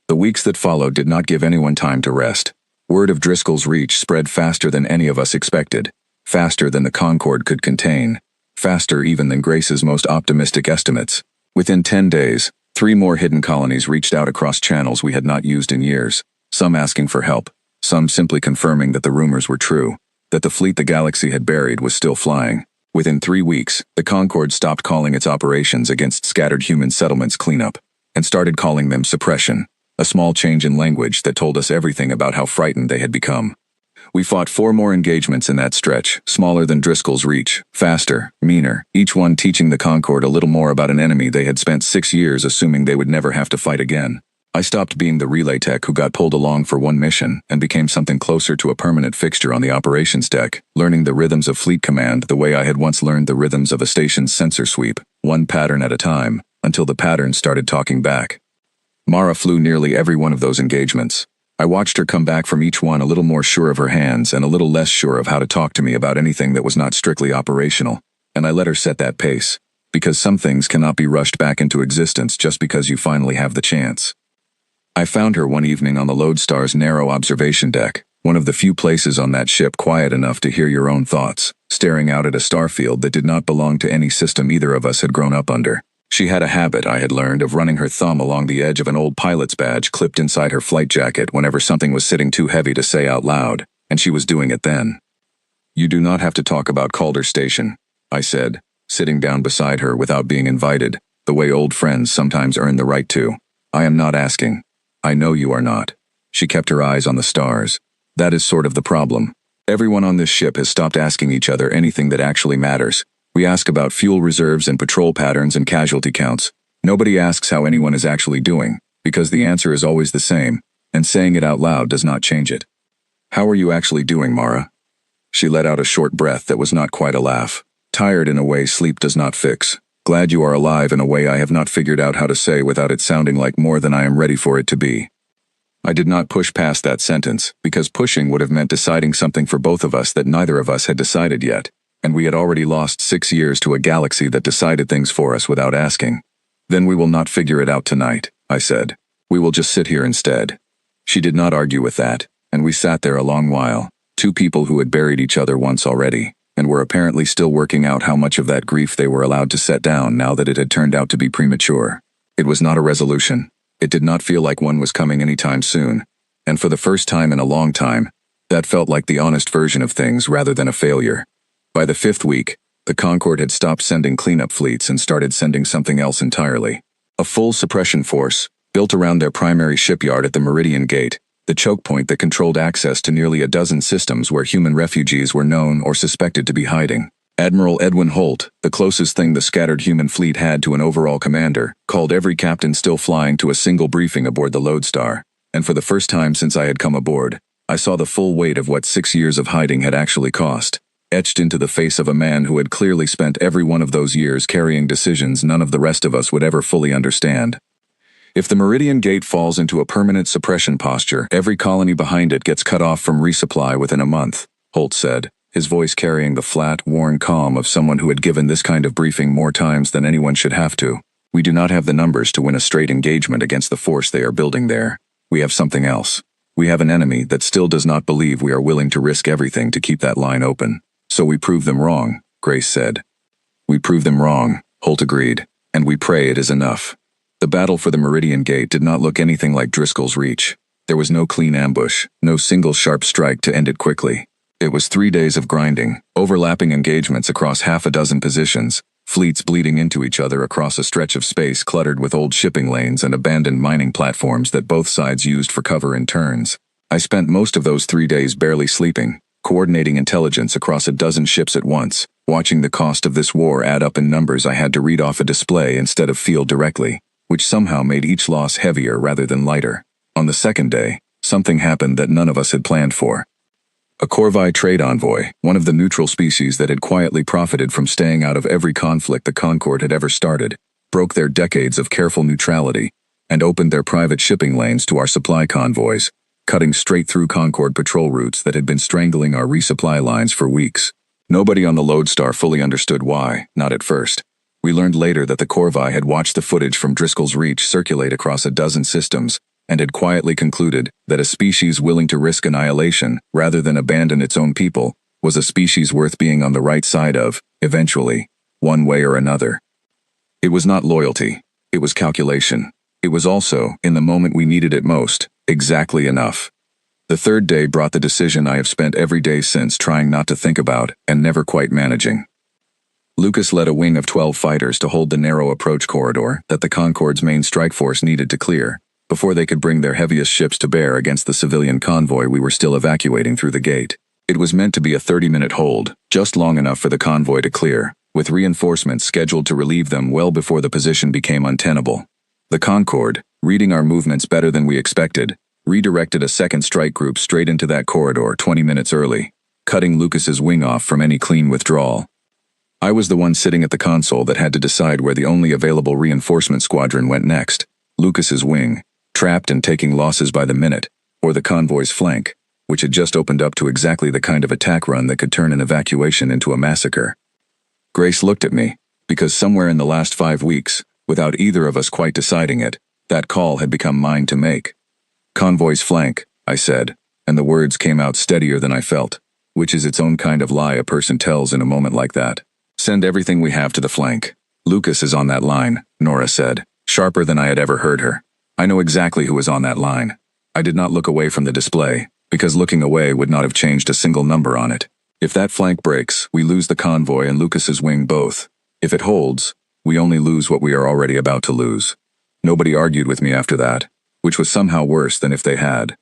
The weeks that followed did not give anyone time to rest. Word of Driscoll's Reach spread faster than any of us expected, faster than the Concorde could contain, faster even than Grace's most optimistic estimates. Within 10 days, 3 more hidden colonies reached out across channels we had not used in years, some asking for help, some simply confirming that the rumors were true, that the fleet the galaxy had buried was still flying. Within 3 weeks, the Concord stopped calling its operations against scattered human settlements cleanup, and started calling them suppression, a small change in language that told us everything about how frightened they had become. We fought 4 more engagements in that stretch, smaller than Driscoll's reach, faster, meaner, each one teaching the Concord a little more about an enemy they had spent 6 years assuming they would never have to fight again. I stopped being the relay tech who got pulled along for one mission and became something closer to a permanent fixture on the operations deck, learning the rhythms of fleet command the way I had once learned the rhythms of a station's sensor sweep, one pattern at a time, until the pattern started talking back. Mara flew nearly every one of those engagements. I watched her come back from each one a little more sure of her hands and a little less sure of how to talk to me about anything that was not strictly operational, and I let her set that pace, because some things cannot be rushed back into existence just because you finally have the chance. I found her one evening on the Lodestar's narrow observation deck, one of the few places on that ship quiet enough to hear your own thoughts, staring out at a starfield that did not belong to any system either of us had grown up under. She had a habit, I had learned, of running her thumb along the edge of an old pilot's badge clipped inside her flight jacket whenever something was sitting too heavy to say out loud, and she was doing it then. "You do not have to talk about Calder Station," I said, sitting down beside her without being invited, the way old friends sometimes earn the right to. "I am not asking. I know you are not." She kept her eyes on the stars. "That is sort of the problem. Everyone on this ship has stopped asking each other anything that actually matters. We ask about fuel reserves and patrol patterns and casualty counts. Nobody asks how anyone is actually doing, because the answer is always the same, and saying it out loud does not change it. How are you actually doing, Mara?" She let out a short breath that was not quite a laugh. "Tired in a way sleep does not fix. Glad you are alive in a way I have not figured out how to say without it sounding like more than I am ready for it to be." I did not push past that sentence, because pushing would have meant deciding something for both of us that neither of us had decided yet, and we had already lost 6 years to a galaxy that decided things for us without asking. "Then we will not figure it out tonight," I said. "We will just sit here instead." She did not argue with that, and we sat there a long while, 2 people who had buried each other once already, and were apparently still working out how much of that grief they were allowed to set down now that it had turned out to be premature. It was not a resolution. It did not feel like one was coming anytime soon, and for the first time in a long time, that felt like the honest version of things rather than a failure. By the 5th week, the Concord had stopped sending cleanup fleets and started sending something else entirely. A full suppression force, built around their primary shipyard at the Meridian Gate, the choke point that controlled access to nearly a dozen systems where human refugees were known or suspected to be hiding. Admiral Edwin Holt, the closest thing the scattered human fleet had to an overall commander, called every captain still flying to a single briefing aboard the Lodestar, and for the first time since I had come aboard, I saw the full weight of what 6 years of hiding had actually cost, etched into the face of a man who had clearly spent every one of those years carrying decisions none of the rest of us would ever fully understand. "If the Meridian Gate falls into a permanent suppression posture, every colony behind it gets cut off from resupply within a month," Holt said, his voice carrying the flat, worn calm of someone who had given this kind of briefing more times than anyone should have to. "We do not have the numbers to win a straight engagement against the force they are building there. We have something else. We have an enemy that still does not believe we are willing to risk everything to keep that line open. So we prove them wrong," Grace said. "We prove them wrong," Holt agreed, "and we pray it is enough." The battle for the Meridian Gate did not look anything like Driscoll's reach. There was no clean ambush, no single sharp strike to end it quickly. It was 3 days of grinding, overlapping engagements across half a dozen positions, fleets bleeding into each other across a stretch of space cluttered with old shipping lanes and abandoned mining platforms that both sides used for cover in turns. I spent most of those 3 days barely sleeping, coordinating intelligence across a dozen ships at once, watching the cost of this war add up in numbers I had to read off a display instead of feel directly, which somehow made each loss heavier rather than lighter. On the 2nd day, something happened that none of us had planned for. A Corvi trade envoy, one of the neutral species that had quietly profited from staying out of every conflict the Concord had ever started, broke their decades of careful neutrality, and opened their private shipping lanes to our supply convoys, cutting straight through Concord patrol routes that had been strangling our resupply lines for weeks. Nobody on the Lodestar fully understood why, not at first. We learned later that the Corvi had watched the footage from Driscoll's Reach circulate across a dozen systems, and had quietly concluded that a species willing to risk annihilation rather than abandon its own people was a species worth being on the right side of, eventually. one way or another. It was not loyalty. It was calculation. It was also, in the moment we needed it most, exactly enough. The third day brought the decision I have spent every day since trying not to think about and never quite managing. Lucas led a wing of 12 fighters to hold the narrow approach corridor that the Concorde's main strike force needed to clear, before they could bring their heaviest ships to bear against the civilian convoy we were still evacuating through the gate. It was meant to be a 30-minute hold, just long enough for the convoy to clear, with reinforcements scheduled to relieve them well before the position became untenable. The Concorde, reading our movements better than we expected, redirected a second strike group straight into that corridor 20 minutes early, cutting Lucas's wing off from any clean withdrawal. I was the one sitting at the console that had to decide where the only available reinforcement squadron went next, Lucas's wing, trapped and taking losses by the minute, or the convoy's flank, which had just opened up to exactly the kind of attack run that could turn an evacuation into a massacre. Grace looked at me, because somewhere in the last 5 weeks, without either of us quite deciding it, that call had become mine to make. Convoy's flank, I said, and the words came out steadier than I felt, which is its own kind of lie a person tells in a moment like that. Send everything we have to the flank. Lucas is on that line, Nora said, sharper than I had ever heard her. I know exactly who was on that line. I did not look away from the display, because looking away would not have changed a single number on it. If that flank breaks, we lose the convoy and Lucas's wing both. If it holds, we only lose what we are already about to lose. Nobody argued with me after that, which was somehow worse than if they had.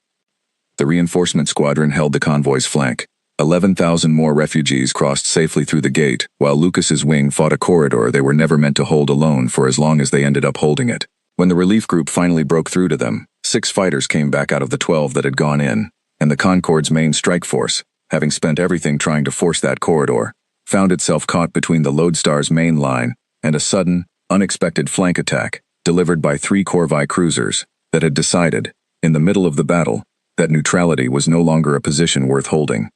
The reinforcement squadron held the convoy's flank. 11,000 more refugees crossed safely through the gate, while Lucas's wing fought a corridor they were never meant to hold alone for as long as they ended up holding it. When the relief group finally broke through to them, 6 fighters came back out of the 12 that had gone in, and the Concorde's main strike force, having spent everything trying to force that corridor, found itself caught between the Lodestar's main line and a sudden, unexpected flank attack, delivered by 3 Corvi cruisers, that had decided, in the middle of the battle, that neutrality was no longer a position worth holding.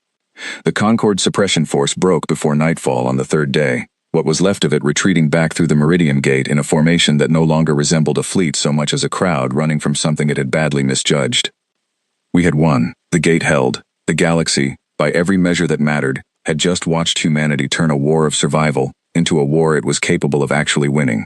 The Concorde suppression force broke before nightfall on the third day, what was left of it retreating back through the Meridian Gate in a formation that no longer resembled a fleet so much as a crowd running from something it had badly misjudged. We had won, the gate held, the galaxy, by every measure that mattered, had just watched humanity turn a war of survival into a war it was capable of actually winning.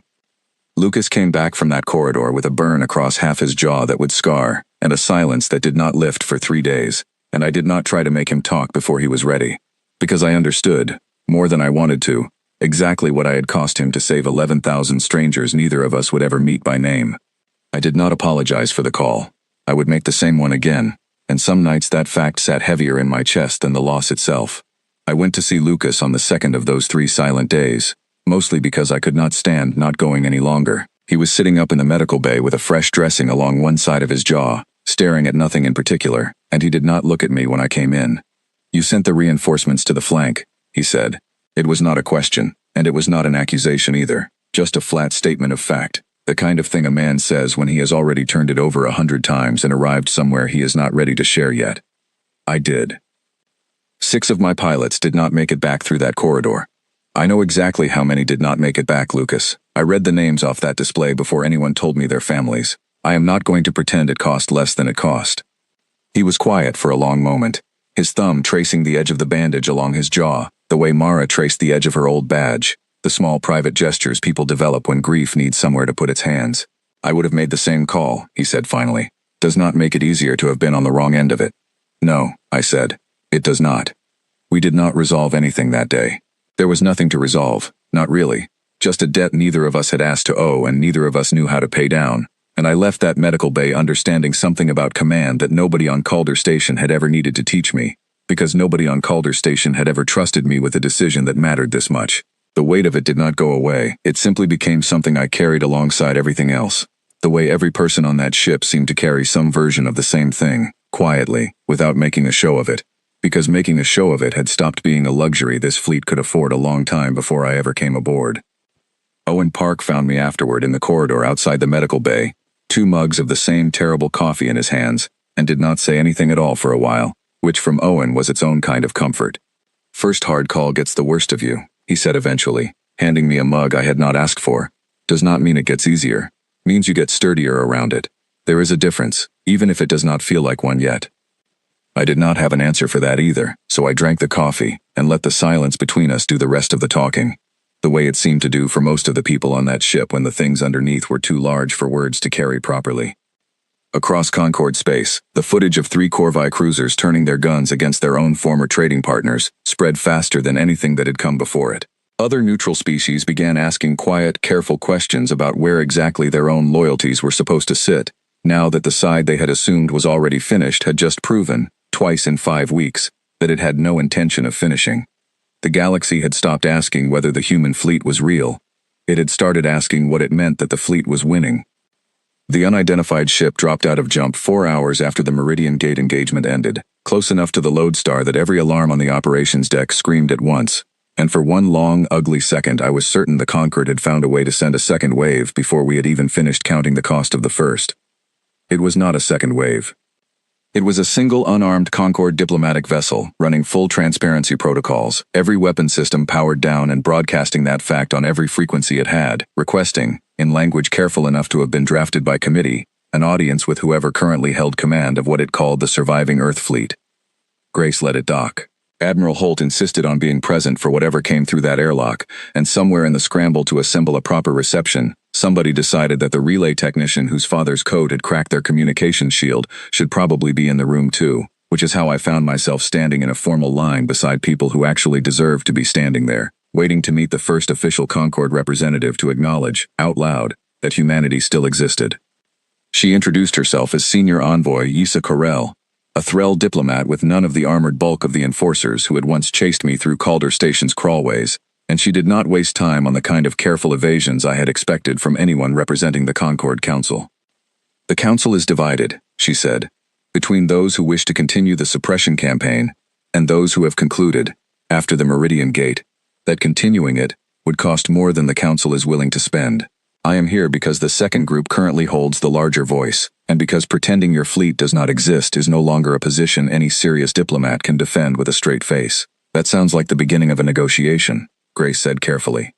Lucas came back from that corridor with a burn across half his jaw that would scar, and a silence that did not lift for 3 days. And I did not try to make him talk before he was ready, because I understood, more than I wanted to, exactly what I had cost him to save 11,000 strangers neither of us would ever meet by name. I did not apologize for the call. I would make the same one again, and some nights that fact sat heavier in my chest than the loss itself. I went to see Lucas on the second of those 3 silent days, mostly because I could not stand not going any longer. He was sitting up in the medical bay with a fresh dressing along one side of his jaw, staring at nothing in particular, and he did not look at me when I came in. You sent the reinforcements to the flank, he said. It was not a question, and it was not an accusation either, just a flat statement of fact, the kind of thing a man says when he has already turned it over 100 times and arrived somewhere he is not ready to share yet. I did. 6 of my pilots did not make it back through that corridor. I know exactly how many did not make it back, Lucas. I read the names off that display before anyone told me their families. I am not going to pretend it cost less than it cost. He was quiet for a long moment, his thumb tracing the edge of the bandage along his jaw, the way Mara traced the edge of her old badge, the small private gestures people develop when grief needs somewhere to put its hands. I would have made the same call, he said finally. Does not make it easier to have been on the wrong end of it. No, I said. It does not. We did not resolve anything that day. There was nothing to resolve, not really. Just a debt neither of us had asked to owe and neither of us knew how to pay down. And I left that medical bay understanding something about command that nobody on Calder Station had ever needed to teach me, because nobody on Calder Station had ever trusted me with a decision that mattered this much. The weight of it did not go away, it simply became something I carried alongside everything else. The way every person on that ship seemed to carry some version of the same thing, quietly, without making a show of it. Because making a show of it had stopped being a luxury this fleet could afford a long time before I ever came aboard. Owen Park found me afterward in the corridor outside the medical bay, 2 mugs of the same terrible coffee in his hands, and did not say anything at all for a while, which from Owen was its own kind of comfort. First hard call gets the worst of you, he said eventually, handing me a mug I had not asked for. Does not mean it gets easier. Means you get sturdier around it. There is a difference, even if it does not feel like one yet. I did not have an answer for that either, so I drank the coffee, and let the silence between us do the rest of the talking. the way it seemed to do for most of the people on that ship when the things underneath were too large for words to carry properly. Across Concord space, the footage of 3 Corvi cruisers turning their guns against their own former trading partners spread faster than anything that had come before it. Other neutral species began asking quiet, careful questions about where exactly their own loyalties were supposed to sit, now that the side they had assumed was already finished had just proven, twice in 5 weeks, that it had no intention of finishing. The galaxy had stopped asking whether the human fleet was real. It had started asking what it meant that the fleet was winning. The unidentified ship dropped out of jump 4 hours after the Meridian Gate engagement ended, close enough to the lodestar that every alarm on the operations deck screamed at once. And for one long, ugly second I was certain the Concord had found a way to send a second wave before we had even finished counting the cost of the first. It was not a second wave. It was a single unarmed Concord diplomatic vessel, running full transparency protocols, every weapon system powered down and broadcasting that fact on every frequency it had, requesting, in language careful enough to have been drafted by committee, an audience with whoever currently held command of what it called the surviving Earth fleet. Grace let it dock. Admiral Holt insisted on being present for whatever came through that airlock, and somewhere in the scramble to assemble a proper reception, somebody decided that the relay technician whose father's code had cracked their communications shield should probably be in the room too, which is how I found myself standing in a formal line beside people who actually deserved to be standing there, waiting to meet the first official Concord representative to acknowledge, out loud, that humanity still existed. She introduced herself as Senior Envoy Issa Corell, a Threll diplomat with none of the armored bulk of the enforcers who had once chased me through Calder Station's crawlways, and she did not waste time on the kind of careful evasions I had expected from anyone representing the Concord Council. "The Council is divided," she said, "between those who wish to continue the suppression campaign and those who have concluded, after the Meridian Gate, that continuing it would cost more than the Council is willing to spend. I am here because the second group currently holds the larger voice, and because pretending your fleet does not exist is no longer a position any serious diplomat can defend with a straight face." "That sounds like the beginning of a negotiation," Grace said carefully.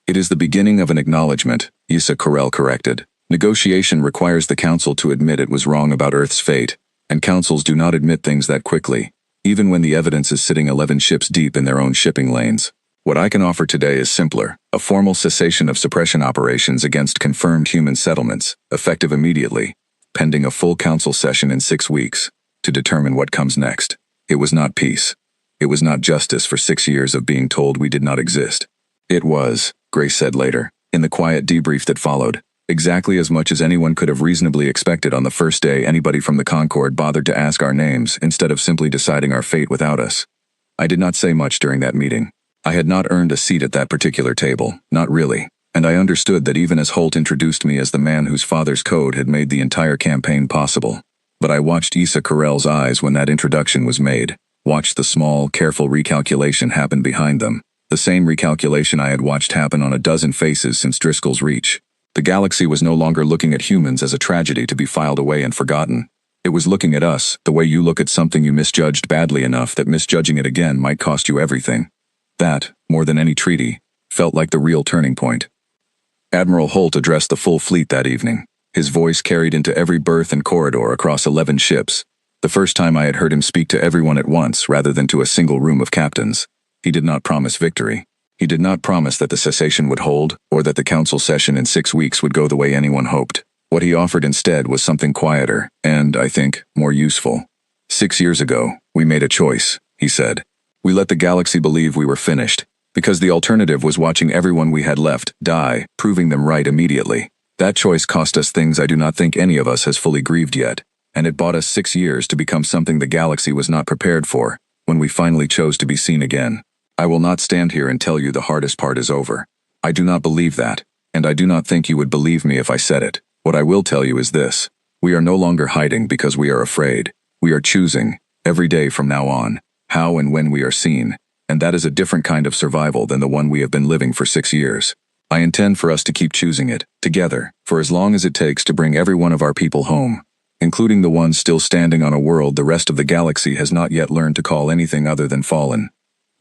"It is the beginning of an acknowledgement," Issa Corell corrected. "Negotiation requires the Council to admit it was wrong about Earth's fate, and councils do not admit things that quickly, even when the evidence is sitting 11 ships deep in their own shipping lanes. What I can offer today is simpler, a formal cessation of suppression operations against confirmed human settlements, effective immediately, pending a full council session in 6 weeks, to determine what comes next. It was not peace. It was not justice for 6 years of being told we did not exist. It was," Grace said later, in the quiet debrief that followed, "exactly as much as anyone could have reasonably expected on the first day anybody from the Concord bothered to ask our names instead of simply deciding our fate without us. I did not say much during that meeting. I had not earned a seat at that particular table, not really, and I understood that even as Holt introduced me as the man whose father's code had made the entire campaign possible. But I watched Issa Corell's eyes when that introduction was made, watched the small, careful recalculation happen behind them, the same recalculation I had watched happen on a dozen faces since Driscoll's reach. The galaxy was no longer looking at humans as a tragedy to be filed away and forgotten. It was looking at us, the way you look at something you misjudged badly enough that misjudging it again might cost you everything. That, more than any treaty, felt like the real turning point. Admiral Holt addressed the full fleet that evening, his voice carried into every berth and corridor across 11 ships, the first time I had heard him speak to everyone at once rather than to a single room of captains. He did not promise victory. He did not promise that the cessation would hold, or that the council session in 6 weeks would go the way anyone hoped. What he offered instead was something quieter, and, I think, more useful. 6 years ago, we made a choice, he said. We let the galaxy believe we were finished, because the alternative was watching everyone we had left die, proving them right immediately. That choice cost us things I do not think any of us has fully grieved yet, and it bought us 6 years to become something the galaxy was not prepared for, when we finally chose to be seen again. I will not stand here and tell you the hardest part is over. I do not believe that, and I do not think you would believe me if I said it. What I will tell you is this. We are no longer hiding because we are afraid. We are choosing, every day from now on, how and when we are seen, and that is a different kind of survival than the one we have been living for 6 years. I intend for us to keep choosing it, together, for as long as it takes to bring every one of our people home, including the ones still standing on a world the rest of the galaxy has not yet learned to call anything other than fallen.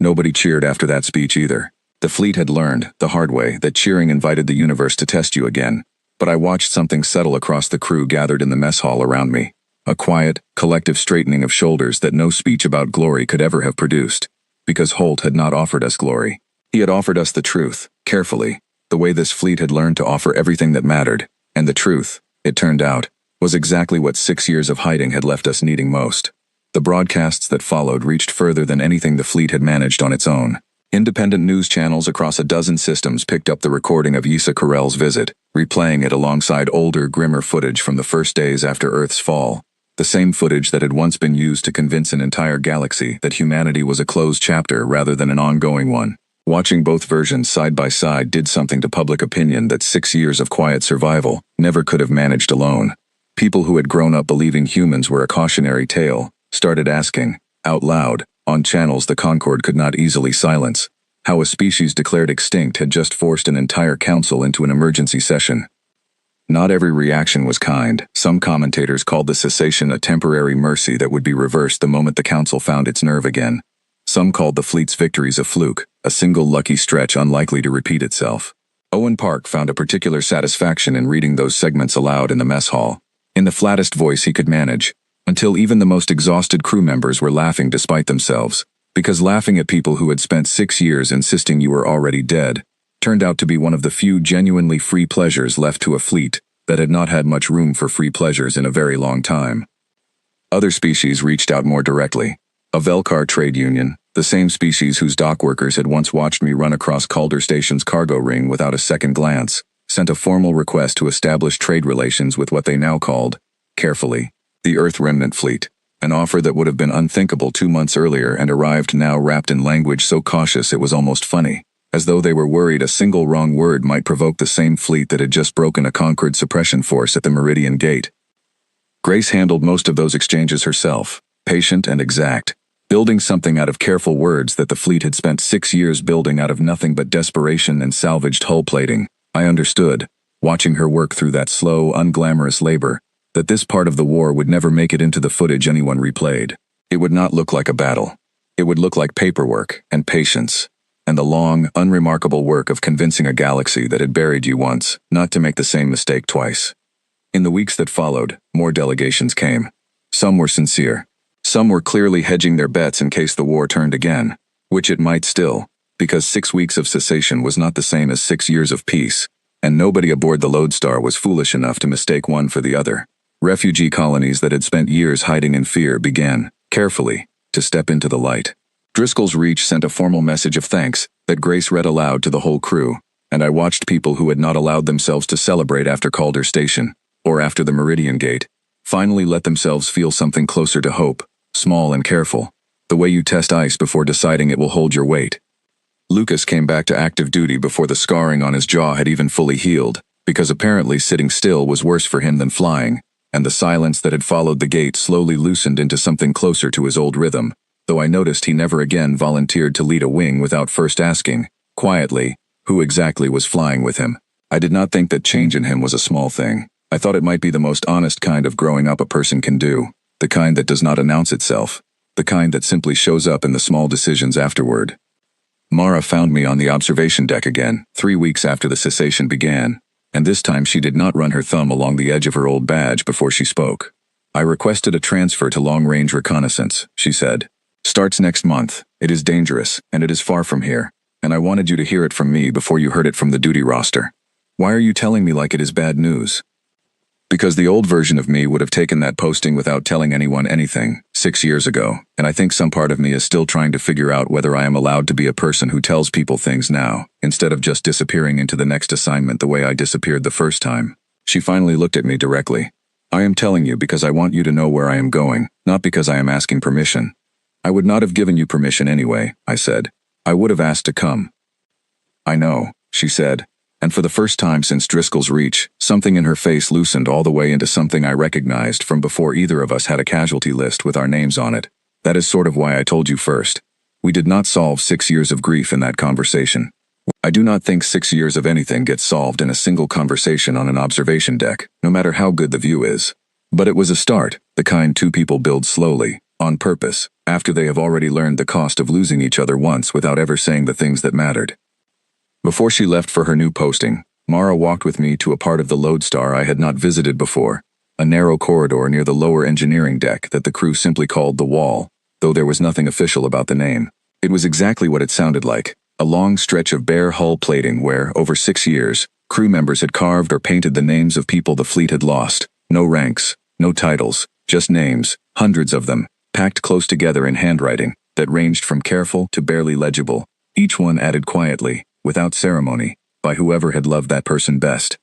Nobody cheered after that speech either. The fleet had learned, the hard way, that cheering invited the universe to test you again. But I watched something settle across the crew gathered in the mess hall around me. A quiet, collective straightening of shoulders that no speech about glory could ever have produced. Because Holt had not offered us glory. He had offered us the truth, carefully, the way this fleet had learned to offer everything that mattered, and the truth, it turned out, was exactly what 6 years of hiding had left us needing most. The broadcasts that followed reached further than anything the fleet had managed on its own. Independent news channels across a dozen systems picked up the recording of Issa Carell's visit, replaying it alongside older, grimmer footage from the first days after Earth's fall. The same footage that had once been used to convince an entire galaxy that humanity was a closed chapter rather than an ongoing one. Watching both versions side by side did something to public opinion that 6 years of quiet survival never could have managed alone. People who had grown up believing humans were a cautionary tale started asking, out loud, on channels the Concord could not easily silence, how a species declared extinct had just forced an entire council into an emergency session. Not every reaction was kind. Some commentators called the cessation a temporary mercy that would be reversed the moment the council found its nerve again. Some called the fleet's victories a fluke, a single lucky stretch unlikely to repeat itself. Owen Park found a particular satisfaction in reading those segments aloud in the mess hall, in the flattest voice he could manage, until even the most exhausted crew members were laughing despite themselves, because laughing at people who had spent 6 years insisting you were already dead turned out to be one of the few genuinely free pleasures left to a fleet that had not had much room for free pleasures in a very long time. Other species reached out more directly. A Velcar trade union, the same species whose dock workers had once watched me run across Calder Station's cargo ring without a second glance, sent a formal request to establish trade relations with what they now called, carefully, the Earth Remnant Fleet, an offer that would have been unthinkable 2 months earlier and arrived now wrapped in language so cautious it was almost funny, as though they were worried a single wrong word might provoke the same fleet that had just broken a Concord suppression force at the Meridian Gate. Grace handled most of those exchanges herself, patient and exact, building something out of careful words that the fleet had spent 6 years building out of nothing but desperation and salvaged hull plating. I understood, watching her work through that slow, unglamorous labor, that this part of the war would never make it into the footage anyone replayed. It would not look like a battle. It would look like paperwork and patience, and the long, unremarkable work of convincing a galaxy that had buried you once not to make the same mistake twice. In the weeks that followed, more delegations came. Some were sincere. Some were clearly hedging their bets in case the war turned again, which it might still, because 6 weeks of cessation was not the same as 6 years of peace, and nobody aboard the Lodestar was foolish enough to mistake one for the other. Refugee colonies that had spent years hiding in fear began, carefully, to step into the light. Driscoll's Reach sent a formal message of thanks that Grace read aloud to the whole crew, and I watched people who had not allowed themselves to celebrate after Calder Station, or after the Meridian Gate, finally let themselves feel something closer to hope, small and careful, the way you test ice before deciding it will hold your weight. Lucas came back to active duty before the scarring on his jaw had even fully healed, because apparently sitting still was worse for him than flying, and the silence that had followed the gate slowly loosened into something closer to his old rhythm, though I noticed he never again volunteered to lead a wing without first asking, quietly, who exactly was flying with him. I did not think that change in him was a small thing. I thought it might be the most honest kind of growing up a person can do, the kind that does not announce itself, the kind that simply shows up in the small decisions afterward. Mara found me on the observation deck again, 3 weeks after the cessation began, and this time she did not run her thumb along the edge of her old badge before she spoke. I requested a transfer to long-range reconnaissance, she said. Starts next month. It is dangerous, and it is far from here, and I wanted you to hear it from me before you heard it from the duty roster. Why are you telling me like it is bad news? Because the old version of me would have taken that posting without telling anyone anything, 6 years ago, and I think some part of me is still trying to figure out whether I am allowed to be a person who tells people things now, instead of just disappearing into the next assignment the way I disappeared the first time. She finally looked at me directly. I am telling you because I want you to know where I am going, not because I am asking permission. I would not have given you permission anyway, I said. I would have asked to come. I know, she said. And for the first time since Driscoll's Reach, something in her face loosened all the way into something I recognized from before either of us had a casualty list with our names on it. That is sort of why I told you first. We did not solve 6 years of grief in that conversation. I do not think 6 years of anything gets solved in a single conversation on an observation deck, no matter how good the view is. But it was a start, the kind two people build slowly, on purpose, after they have already learned the cost of losing each other once without ever saying the things that mattered. Before she left for her new posting, Mara walked with me to a part of the Lodestar I had not visited before, a narrow corridor near the lower engineering deck that the crew simply called the Wall, though there was nothing official about the name. It was exactly what it sounded like, A long stretch of bare hull plating where, over 6 years, crew members had carved or painted the names of people the fleet had lost. No ranks, no titles, just names, hundreds of them, packed close together in handwriting that ranged from careful to barely legible, each one added quietly, without ceremony, by whoever had loved that person best.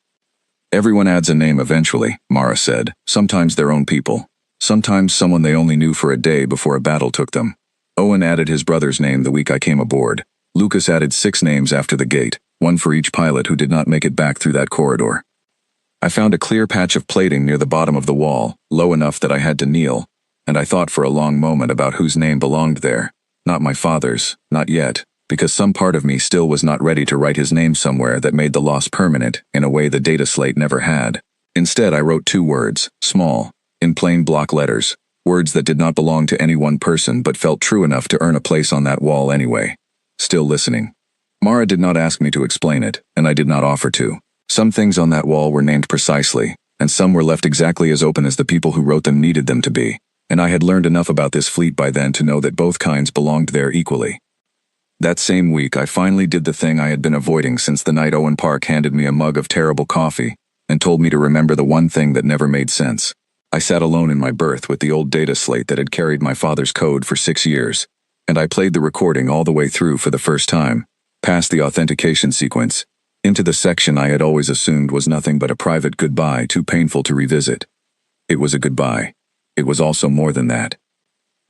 Everyone adds a name eventually, Mara said, sometimes their own people, sometimes someone they only knew for a day before a battle took them. Owen added his brother's name the week I came aboard. Lucas added 6 names after the gate, one for each pilot who did not make it back through that corridor. I found a clear patch of plating near the bottom of the wall, low enough that I had to kneel, and I thought for a long moment about whose name belonged there. Not my father's, not yet, because some part of me still was not ready to write his name somewhere that made the loss permanent in a way the data slate never had. Instead, I wrote 2 words, small, in plain block letters, words that did not belong to any one person but felt true enough to earn a place on that wall anyway. Still listening. Mara did not ask me to explain it, and I did not offer to. Some things on that wall were named precisely, and some were left exactly as open as the people who wrote them needed them to be, and I had learned enough about this fleet by then to know that both kinds belonged there equally. That same week, I finally did the thing I had been avoiding since the night Owen Park handed me a mug of terrible coffee and told me to remember the one thing that never made sense. I sat alone in my berth with the old data slate that had carried my father's code for 6 years, and I played the recording all the way through for the first time, past the authentication sequence, into the section I had always assumed was nothing but a private goodbye too painful to revisit. It was a goodbye. It was also more than that.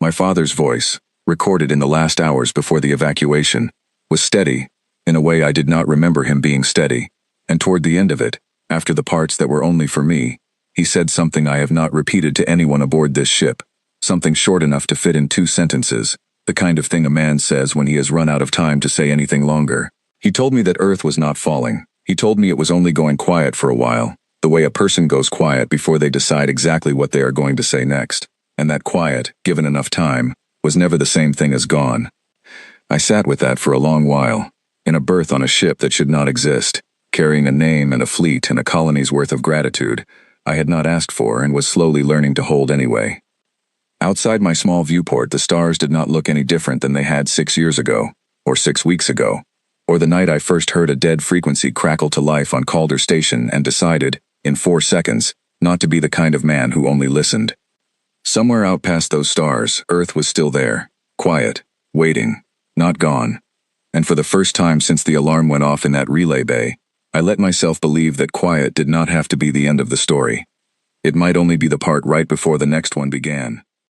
My father's voice, recorded in the last hours before the evacuation, was steady, in a way I did not remember him being steady, and toward the end of it, after the parts that were only for me, he said something I have not repeated to anyone aboard this ship, something short enough to fit in 2 sentences, the kind of thing a man says when he has run out of time to say anything longer. He told me that Earth was not falling. He told me it was only going quiet for a while, the way a person goes quiet before they decide exactly what they are going to say next, and that quiet, given enough time, was never the same thing as gone. I sat with that for a long while, in a berth on a ship that should not exist, carrying a name and a fleet and a colony's worth of gratitude I had not asked for and was slowly learning to hold anyway. Outside my small viewport, the stars did not look any different than they had 6 years ago, or 6 weeks ago, or the night I first heard a dead frequency crackle to life on Calder Station and decided, in 4 seconds, not to be the kind of man who only listened. Somewhere out past those stars, Earth was still there, quiet, waiting, not gone. And for the first time since the alarm went off in that relay bay, I let myself believe that quiet did not have to be the end of the story. It might only be the part right before the next one began.